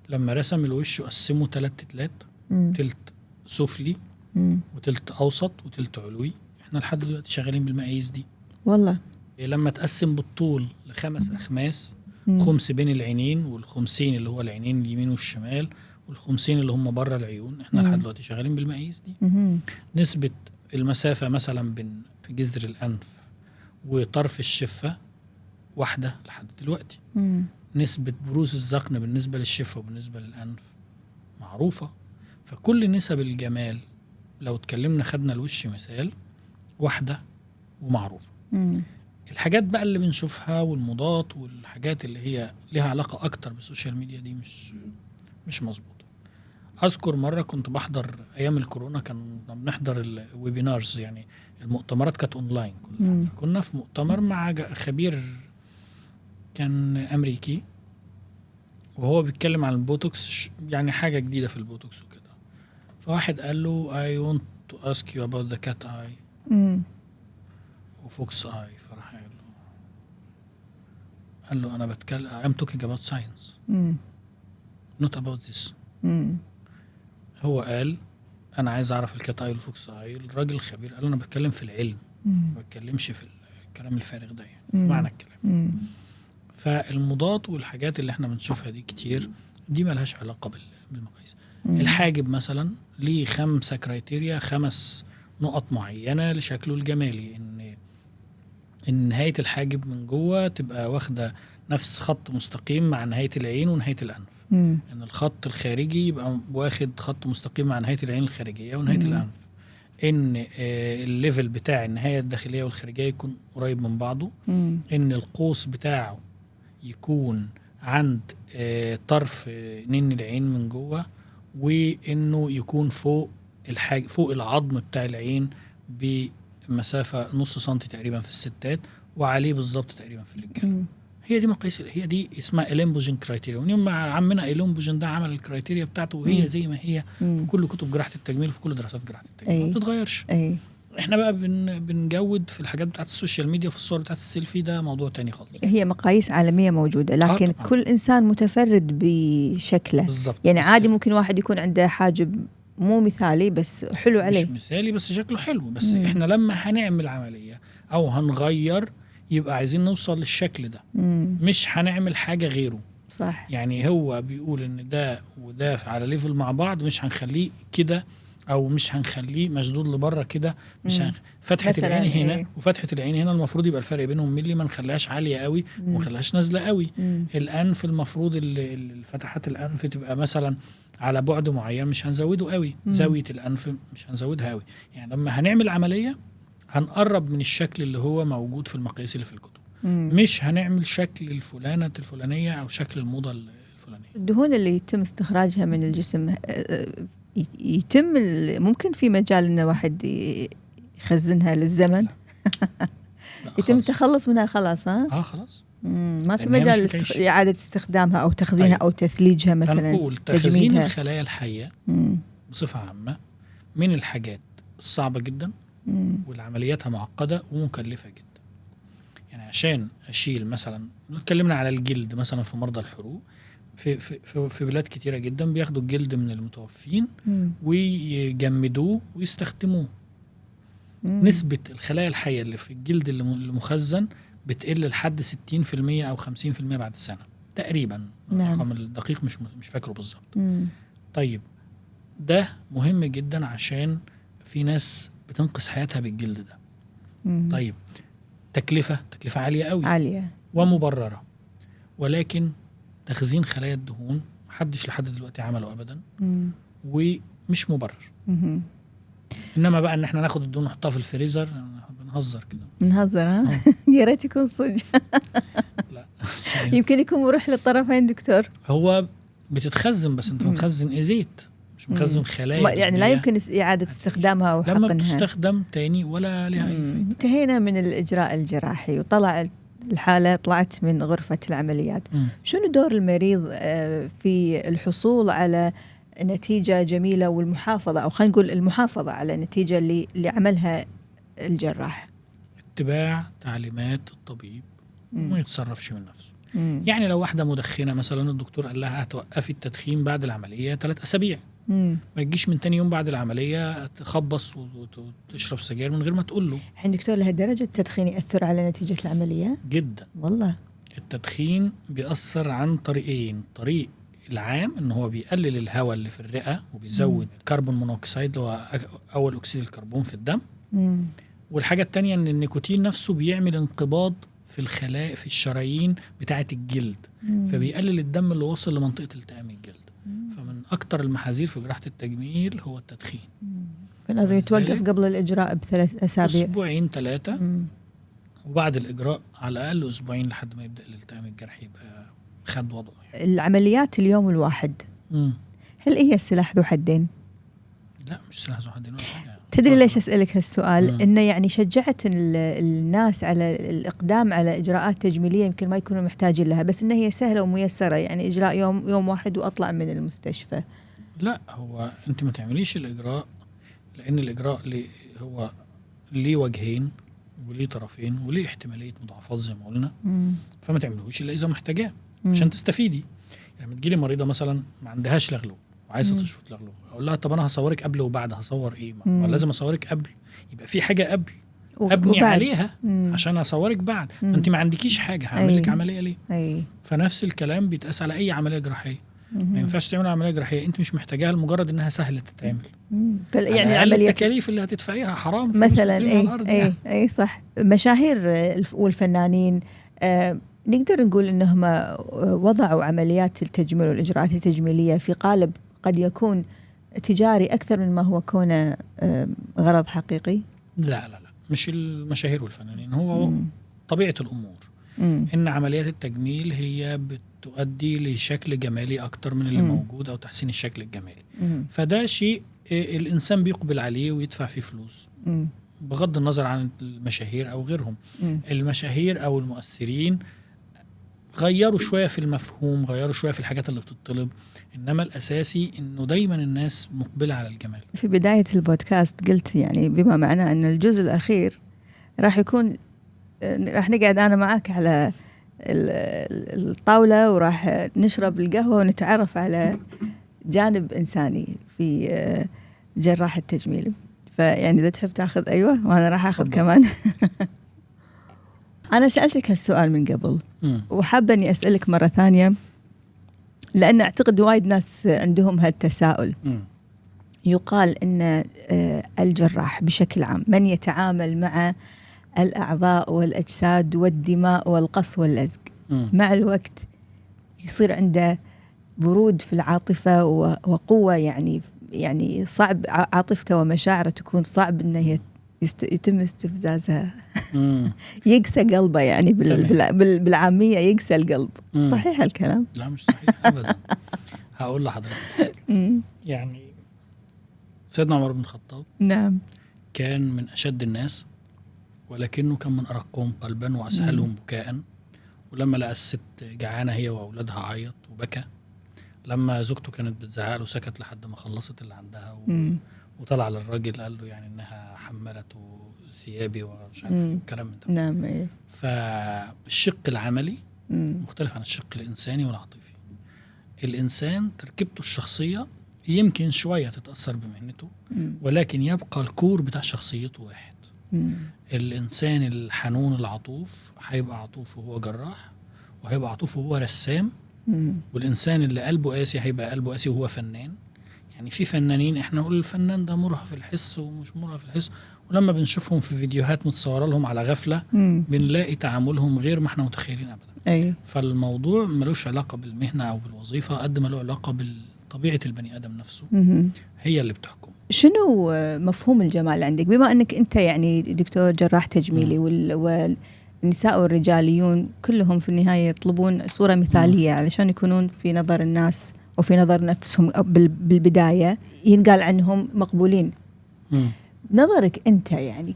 لما رسم الوش وقسمه 3 تلات، تلت سفلي وتلت أوسط وتلت علوي. احنا لحد دلوقتي شغالين بالمقاييس دي والله. لما تقسم بالطول ل5 أخماس، خمس بين العينين والخمسين اللي هو العينين اليمين والشمال والخمسين اللي هم بره العيون، احنا لحد دلوقتي شغالين بالمقاييس دي. نسبة المسافة مثلا بين في جذر الأنف وطرف الشفة واحدة لحد دلوقتي. نسبة بروز الذقن بالنسبة للشفة وبالنسبة للأنف معروفة. فكل نسب الجمال لو اتكلمنا خدنا الوش مثال واحدة ومعروفة. الحاجات بقى اللي بنشوفها والموضات والحاجات اللي هي لها علاقة أكتر بالسوشيال ميديا دي مش مظبوطة. أذكر مرة كنت بحضر أيام الكورونا، كنا بنحضر الويبينارز، يعني المؤتمرات كانت أونلاين كلها. فكنا في مؤتمر مع خبير كان أمريكي وهو بيتكلم عن البوتوكس، يعني حاجة جديدة في البوتوكس وكده. فواحد قال له I want to ask you about the cat eye وفوكس eye. فراح قال له أنا بتكلم I'm talking about science not about this. هو قال أنا عايز أعرف الكات اي والفوكس اي. الراجل الخبير قال أنا بتكلم في العلم ما بتكلمش في الكلام الفارغ ده، يعني في معنى الكلام. فالمضاد والحاجات اللي احنا بنشوفها دي كتير دي ملهاش علاقة بالمقاييس. الحاجب مثلا ليه 5 كرايتيريا، 5 نقط معينة لشكله الجمالي، إن نهاية الحاجب من جوه تبقى واخدة نفس خط مستقيم مع نهاية العين ونهاية الأنف. إن الخط الخارجي يبقى واخد خط مستقيم مع نهاية العين الخارجية ونهاية الأنف. إن الليفل بتاع النهاية الداخلية والخارجية يكون قريب من بعضه. إن القوس بتاعه يكون عند طرف نين العين من جوه، وإنه يكون فوق العظم بتاع العين بمسافة نص سنتي تقريبا في الستات، وعليه بالظبط تقريبا في الرجال. هي دي مقاييس، هي دي اسمها إليمبوجين كرايتيريا. ونيوم مع عمنا إليمبوجين ده عمل الكرايتيريا بتاعته، وهي زي ما هي في كل كتب جراحة التجميل وفي كل دراسات جراحة التجميل ما بتتغيرش. احنا بقى بنجود في الحاجات بتاعت السوشيال ميديا وفي الصور بتاعت السيلفي، ده موضوع تاني خالص. هي مقاييس عالمية موجودة، لكن كل إنسان متفرد بشكله بالزبط. يعني عادي ممكن واحد يكون عنده حاجب مو مثالي بس حلو عليه، مش مثالي بس شكله حلو. بس احنا لما هنعمل عملية او هنغير يبقى عايزين نوصل للشكل ده، مش هنعمل حاجة غيره. صح. يعني هو بيقول ان ده وده على ليفل مع بعض، مش هنخليه كده او مش هنخليه مشدود لبره كده. مش فتحة العين هنا وفتحة العين هنا المفروض يبقى الفرق بينهم ملي، ما نخليهاش عالية قوي وما نخليهاش نازلة قوي. الانف المفروض فتحات الانف تبقى مثلا على بعد معين، مش هنزوده قوي. زاوية الانف مش هنزودها قوي. يعني لما هنعمل عملية هنقرب من الشكل اللي هو موجود في المقاييس اللي في الكتب. مش هنعمل شكل الفلانية او شكل الموضة الفلانية. الدهون اللي يتم استخراجها من الجسم يتم ممكن في مجال ان واحد يخزنها للزمن؟ لا يتم التخلص منها خلاص؟ خلاص. ما في مجال إعادة استخدامها أو تخزينها أو تثليجها مثلا. هنقول تخزين الخلايا الحية بصفة عامة من الحاجات الصعبة جدا والعملياتها معقدة ومكلفة جدا. يعني عشان أشيل مثلا، اتكلمنا على الجلد مثلا في مرضى الحروق، في بلاد كتيرة جدا بياخدوا الجلد من المتوفين ويجمدوه ويستخدموه. نسبة الخلايا الحية اللي في الجلد المخزن بتقل لحد 60% أو 50% بعد سنة تقريبا. الرقم الدقيق مش فاكره بالظبط. طيب ده مهم جدا عشان في ناس بتنقذ حياتها بالجلد ده. طيب تكلفة عالية قوي، عالية ومبررة، ولكن تخزين خلايا الدهون محدش لحد دلوقتي عمله أبدا ومش مبرر. إنما بقى إن احنا ناخد الدهون نحطها في الفريزر، بنهزر كده. نهزر يا ريت يكون صدق. لا يمكن يكون مريح للطرفين دكتور. هو بتتخزن، بس انت مخزن زيت، مش مخزن خلايا يعني لا يمكن إعادة استخدامها أو لما حقنها. بتستخدم تاني ولا لها أي فايدة. انتهينا من الإجراء الجراحي وطلع الحالة، طلعت من غرفة العمليات. شنو دور المريض في الحصول على نتيجة جميلة والمحافظة، أو خلينا نقول المحافظة على النتيجة اللي عملها الجراح؟ اتباع تعليمات الطبيب وما يتصرفش من نفسه. يعني لو واحدة مدخنة مثلا الدكتور قال لها هتوقفي التدخين بعد العملية 3 أسابيع، ما تجيش من تاني يوم بعد العملية تخبص وتشرب سجاير من غير ما تقول له. الحين دكتور لهالدرجة التدخين يأثر على نتيجة العملية؟ جدا والله. التدخين بيأثر عن طريقين. طريق العام ان هو بيقلل الهواء اللي في الرئة وبيزود كربون مونوكسيد اللي هو أول أكسيد الكربون في الدم. والحاجة التانية ان النيكوتين نفسه بيعمل انقباض في الخلايا في الشرايين بتاعة الجلد، فبيقلل الدم اللي وصل لمنطقة التئام الجلد. فمن أكتر المحاذير في جراحة التجميل هو التدخين. فلازم يتوقف قبل الإجراء ب3 أسابيع، 2-3 أسبوع، وبعد الإجراء على الأقل 2 أسبوع لحد ما يبدأ الالتئام الجرحي يبقى خد وضعه. يعني العمليات اليوم الواحد هل هي السلاح ذو حدين؟ لا، مش سلاح ذو حدين ولا حاجة. تدري ليش أسألك هالسؤال؟ إنه يعني شجعت الناس على الإقدام على إجراءات تجميلية يمكن ما يكونوا محتاجين لها، بس إنها هي سهلة وميسرة، يعني إجراء يوم واحد وأطلع من المستشفى. لا، هو أنت ما تعمليش الإجراء، لأن الإجراء هو ليه وجهين وليه طرفين وليه احتمالية مضاعفات زي ما قلنا. فما تعملوش إلا إذا محتاجاه عشان تستفيدي. يعني تجيلي مريضة مثلا ما عندهاش لغلوغ وعايزة تشفط لغلوغ، أقول لها طب أنا هصورك قبل وبعد، هصور إيه؟ ما لازم أصورك قبل، يبقى في حاجة قبل أبني وبعد عليها عشان أصورك بعد. فأنت ما عندكيش حاجة، هعمل لك عملية ليه؟ فنفس الكلام بيتقاس على أي عملية جراحية. ما ينفعش تعمل عملية جراحية أنت مش محتاجاها لمجرد إنها سهلة تتعمل. يعني التكاليف اللي هتدفعيها حرام مثلا. أي صح. مشاهير والفنانين نقدر نقول إنهم وضعوا عمليات التجميل والإجراءات التجميلية في قالب قد يكون تجاري أكثر من ما هو كونه غرض حقيقي. لا مش المشاهير والفنانين، هو طبيعة الأمور. إن عمليات التجميل هي بتؤدي لشكل جمالي أكتر من اللي موجود أو تحسين الشكل الجمالي. فده شيء الإنسان بيقبل عليه ويدفع فيه فلوس، بغض النظر عن المشاهير أو غيرهم. المشاهير أو المؤثرين غيروا شوية في المفهوم، غيروا شوية في الحاجات اللي بتطلب، إنما الأساسي إنه دايما الناس مقبلة على الجمال. في بداية البودكاست قلت يعني بما معناه أن الجزء الأخير راح نقعد أنا معك على الطاولة وراح نشرب القهوة ونتعرف على جانب إنساني في جراح التجميل. فيعني إذا تحب تأخذ أيوة وأنا راح أخذ كمان. أنا سألتك هالسؤال من قبل وحابة أني أسألك مرة ثانية، لأن أعتقد وايد ناس عندهم هالتساؤل. يقال أن الجراح بشكل عام من يتعامل مع الأعضاء والأجساد والدماء والقص واللزق، مع الوقت يصير عنده برود في العاطفة وقوة، يعني صعب عاطفته ومشاعره تكون صعب أنه يتم استفزازها. يقسى قلبه، يعني بالعامية يقسى القلب. صحيح الكلام؟ لا مش صحيح أبدا. هقول لحضرتك يعني سيدنا عمر بن الخطاب نعم كان من أشد الناس، ولكنه كان من أرقهم قلبا وأسهلهم بكاء. ولما لقى الست جعانة هي وأولادها عيط وبكى. لما زوجته كانت بتزعق له سكت لحد ما خلصت اللي عندها وطلع للراجل قال له يعني إنها حملت ثيابي ومش عارف الكلام ده. نعم. فالشق العملي مختلف عن الشق الإنساني والعاطفي. الإنسان تركيبته الشخصية يمكن شوية تتأثر بمهنته، ولكن يبقى الكور بتاع شخصيته واحد. الإنسان الحنون العطوف هيبقى عطوف وهو جراح، وهيبقى عطوف وهو رسام. والإنسان اللي قلبه قاسي هيبقى قلبه قاسي وهو فنان. يعني في فنانين احنا نقول الفنان ده مرهف الحس ومش مرهف الحس، ولما بنشوفهم في فيديوهات متصورة لهم على غفلة بنلاقي تعاملهم غير ما احنا متخيلين أبدا. فالموضوع ملوش علاقة بالمهنة أو بالوظيفة قد ما له علاقة بطبيعة البني آدم نفسه. هي اللي بتحكم. شنو مفهوم الجمال عندك، بما أنك أنت يعني دكتور جراح تجميلي والنساء والرجاليون كلهم في النهاية يطلبون صورة مثالية علشان يكونون في نظر الناس وفي نظر نفسهم بالبداية ينقال عنهم مقبولين. نظرك أنت يعني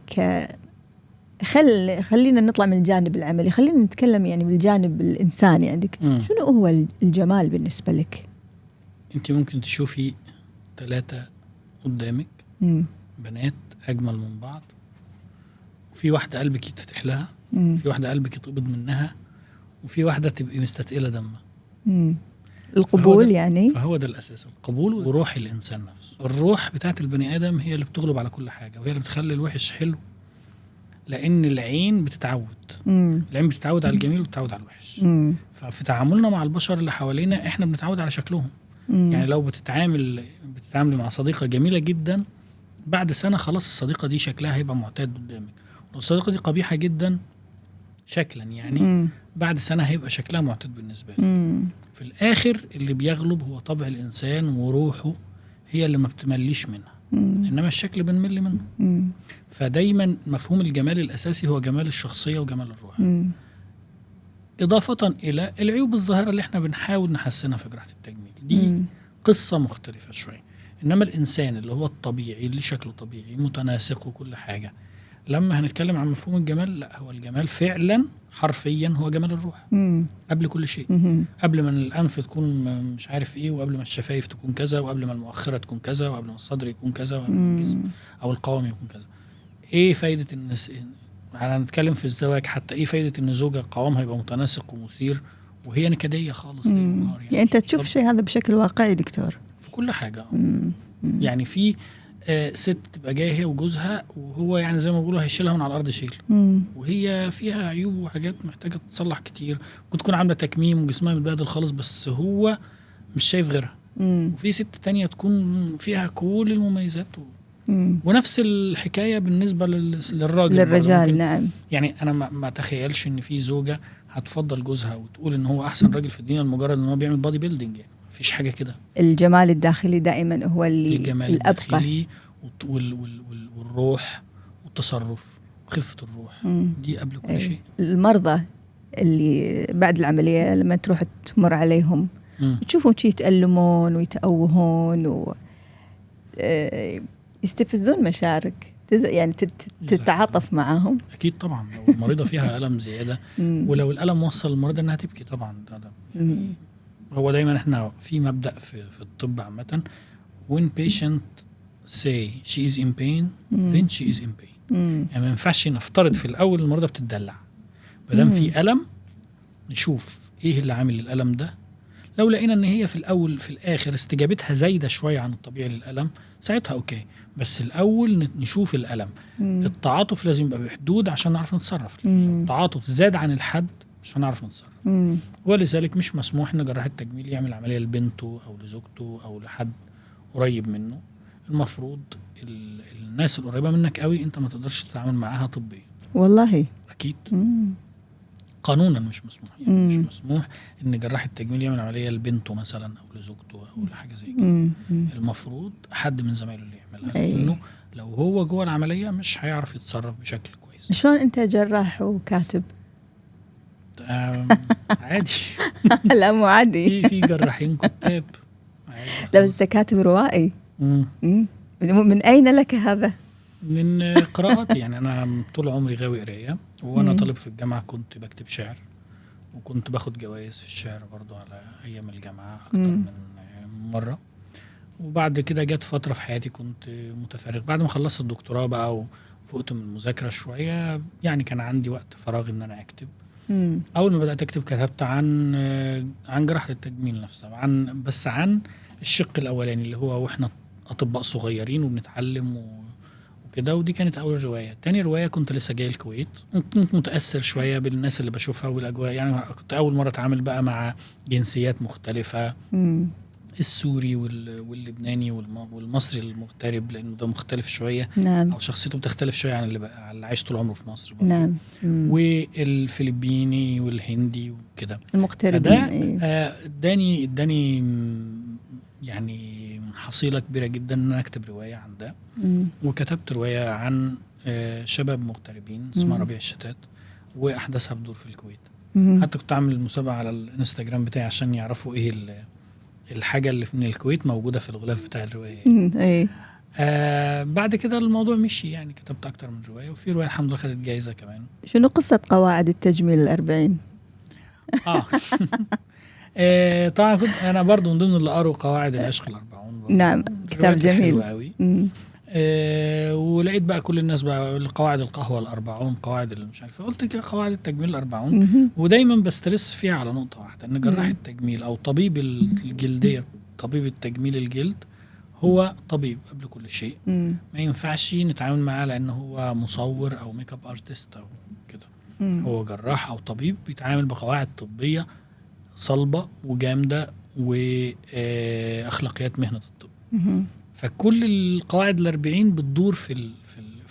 خلينا نطلع من الجانب العملي، خلينا نتكلم يعني بالجانب الإنساني عندك. شنو هو الجمال بالنسبة لك؟ أنت ممكن تشوفي 3 قدامك بنات أجمل من بعض، وفي واحدة قلبك يتفتح لها، في واحدة قلبك يتقبض منها، وفي واحدة تبقي مستثقلة دمها. القبول يعني فهو ده الأساس، القبول وروح الإنسان نفسه. الروح بتاعت البني آدم هي اللي بتغلب على كل حاجة، وهي اللي بتخلي الوحش حلو، لأن العين بتتعود. العين بتتعود على الجميل وبتتعود على الوحش. ففي تعاملنا مع البشر اللي حوالينا احنا بنتعود على شكلهم. يعني لو بتتعاملي مع صديقة جميلة جدا، بعد سنة خلاص الصديقة دي شكلها هيبقى معتاد قدامك. لو الصديقة دي قبيحة جدا شكلا يعني بعد سنة هيبقى شكلها معتاد بالنسبة لي. في الآخر اللي بيغلب هو طبع الإنسان وروحه، هي اللي ما بتمليش منها. إنما الشكل بنمل منه. فدايما مفهوم الجمال الأساسي هو جمال الشخصية وجمال الروح، إضافة إلى العيوب الظاهرة اللي احنا بنحاول نحسنها في جراحة التجميل. دي قصة مختلفة شوية. إنما الإنسان اللي هو الطبيعي اللي شكله طبيعي متناسق وكل حاجة، لما هنتكلم عن مفهوم الجمال، لا، هو الجمال فعلا حرفيا هو جمال الروح قبل كل شيء. قبل ما الأنف تكون مش عارف إيه، وقبل ما الشفايف تكون كذا، وقبل ما المؤخرة تكون كذا، وقبل ما الصدر يكون كذا، وقبل ما الجسم أو القوام يكون كذا. إيه فايدة الناس؟ هنتكلم في الزواج حتى، إيه فايدة إن زوجة قوامها يبقى متناسق ومثير وهي نكدية خالص للنهار؟ يعني أنت تشوف شيء هذا بشكل واقعي دكتور في كل حاجة. يعني في ست تبقى جايه هي وجوزها، وهو يعني زي ما بيقولوا هيشيلها من على الارض شيل، وهي فيها عيوب وحاجات محتاجه تتصلح كتير، ممكن تكون عامله تكميم وجسمها متبهدل خالص، بس هو مش شايف غيرها. وفي ست تانية تكون فيها كل المميزات ونفس الحكايه بالنسبه للرجال. نعم. يعني انا ما اتخيلش ان في زوجه هتفضل جوزها وتقول ان هو احسن راجل في الدنيا لمجرد ان هو بيعمل بادي بيلدينج. يعني مفيش حاجه كده. الجمال الداخلي دائما هو الجمال الداخلي والروح والتصرف وخفة الروح دي قبل كل شيء. المرضى اللي بعد العملية لما تروح تمر عليهم تشوفهم شي يتألمون ويتأوهون يستفزون مشاعرك، يعني تتعاطف معهم. أكيد طبعا. لو المريضة فيها ألم زيادة ولو الألم وصل المريضة أنها تبكي طبعا. ده يعني هو دايما احنا في مبدأ في الطب عامة، when patient say she is in pain then she is in pain. يعني ما ينفعش نفترض في الأول المريضة بتدلع. مادام في ألم نشوف ايه اللي عامل الألم ده. لو لقينا ان هي في الأول في الآخر استجابتها زايدة شوية عن الطبيعي للألم، ساعتها اوكي، بس الأول نشوف الألم. التعاطف لازم يبقى بحدود عشان نعرف نتصرف. التعاطف زاد عن الحد مش هنعرف نتصرف. ولذلك مش مسموح ان جراح التجميل يعمل عملية لبنته او لزوجته او لحد قريب منه. المفروض الناس القريبة منك قوي انت ما تقدرش تتعامل معاها طبيا. والله اكيد قانونا مش مسموح. يعني مش مسموح ان جراح التجميل يعمل عملية لبنته مثلا او لزوجته او لحاجة زي كده. المفروض حد من زمايله اللي يعملها، لانه لو هو جوه العملية مش هيعرف يتصرف بشكل كويس. شلون انت جراح وكاتب؟ عادي. لا مو عادي. في جراحين كتاب. لا بس كاتب روائي. من أين لك هذا؟ من قراءاتي. يعني أنا طول عمري غاوي قراية، وأنا طالب في الجامعة كنت بكتب شعر، وكنت باخد جوائز في الشعر برضو على أيام الجامعة أكتر من مرة. وبعد كده جت فترة في حياتي كنت متفرغ بعد ما خلصت الدكتوراه بقى وفقت من المذاكرة شوية. يعني كان عندي وقت فراغ إن أنا أكتب. أول ما بدأت أكتب كتبت عن جراحة التجميل نفسها، بس عن الشق الأولاني اللي هو وإحنا أطباء صغيرين وبنتعلم وكده. ودي كانت أول رواية. تاني رواية كنت لسه جاي الكويت، كنت متأثر شوية بالناس اللي بشوفها والأجواء. يعني كنت أول مرة أتعامل بقى مع جنسيات مختلفة، السوري واللبناني والمصري المغترب، لأنه ده مختلف شوية. نعم. أو شخصيته بتختلف شوية عن اللي عايش طول عمره في مصر. نعم. والفلبيني والهندي وكده المغتربين. فده اداني يعني حصيلة كبيرة جدا ان انا اكتب رواية عن ده. وكتبت رواية عن شباب مغتربين اسمها ربيع الشتات، واحداثها بدور في الكويت. حتى كنت عامل مسابقة على الانستجرام بتاعي عشان يعرفوا ايه الحاجة اللي من الكويت موجودة في الغلاف بتاع الرواية. اي بعد كده الموضوع مشي، يعني كتبت أكتر من رواية، وفي رواية الحمد لله خدت جايزة كمان. شنو قصة قواعد التجميل ال40؟ طبعا كنت أنا برضو من ضمن اللي قروا قواعد العشق الأربعون. نعم، كتاب جميل. قوي. ولقيت بقى كل الناس بقى قواعد القهوة الأربعون، قواعد اللي مش عارف، قلت كده قواعد التجميل الأربعون. ودايما بسترس فيها على نقطة واحدة، إن جراح التجميل أو طبيب الجلدية، طبيب التجميل الجلد، هو طبيب قبل كل شيء. ما ينفعش نتعامل معاه لأنه هو مصور أو ميك اب ارتست أو كده. هو جراح أو طبيب بيتعامل بقواعد طبية صلبة وجامدة وأخلاقيات مهنة الطب. فكل القواعد ال40 بتدور في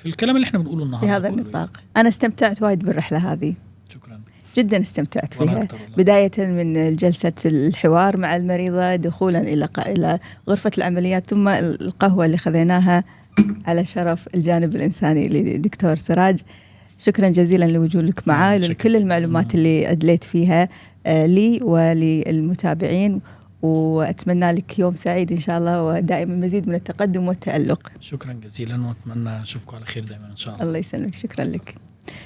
الكلام اللي احنا بنقوله النهارده في هذا النطاق. أنا استمتعت وايد بالرحلة هذه، شكرا جدا استمتعت فيها، بداية من جلسة الحوار مع المريضة، دخولا إلى غرفة العمليات، ثم القهوة اللي خذيناها على شرف الجانب الإنساني لدكتور سراج. شكرا جزيلا لوجودك معي، لكل المعلومات اللي أدليت فيها لي وللمتابعين، وأتمنى لك يوم سعيد إن شاء الله، ودائما مزيد من التقدم والتألق. شكرا جزيلا، وأتمنى أشوفكم على خير دائما إن شاء الله. الله يسلمك، شكرا لك.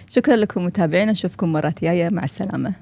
شكرا لكم متابعينا، نشوفكم مرات جاية، مع السلامة.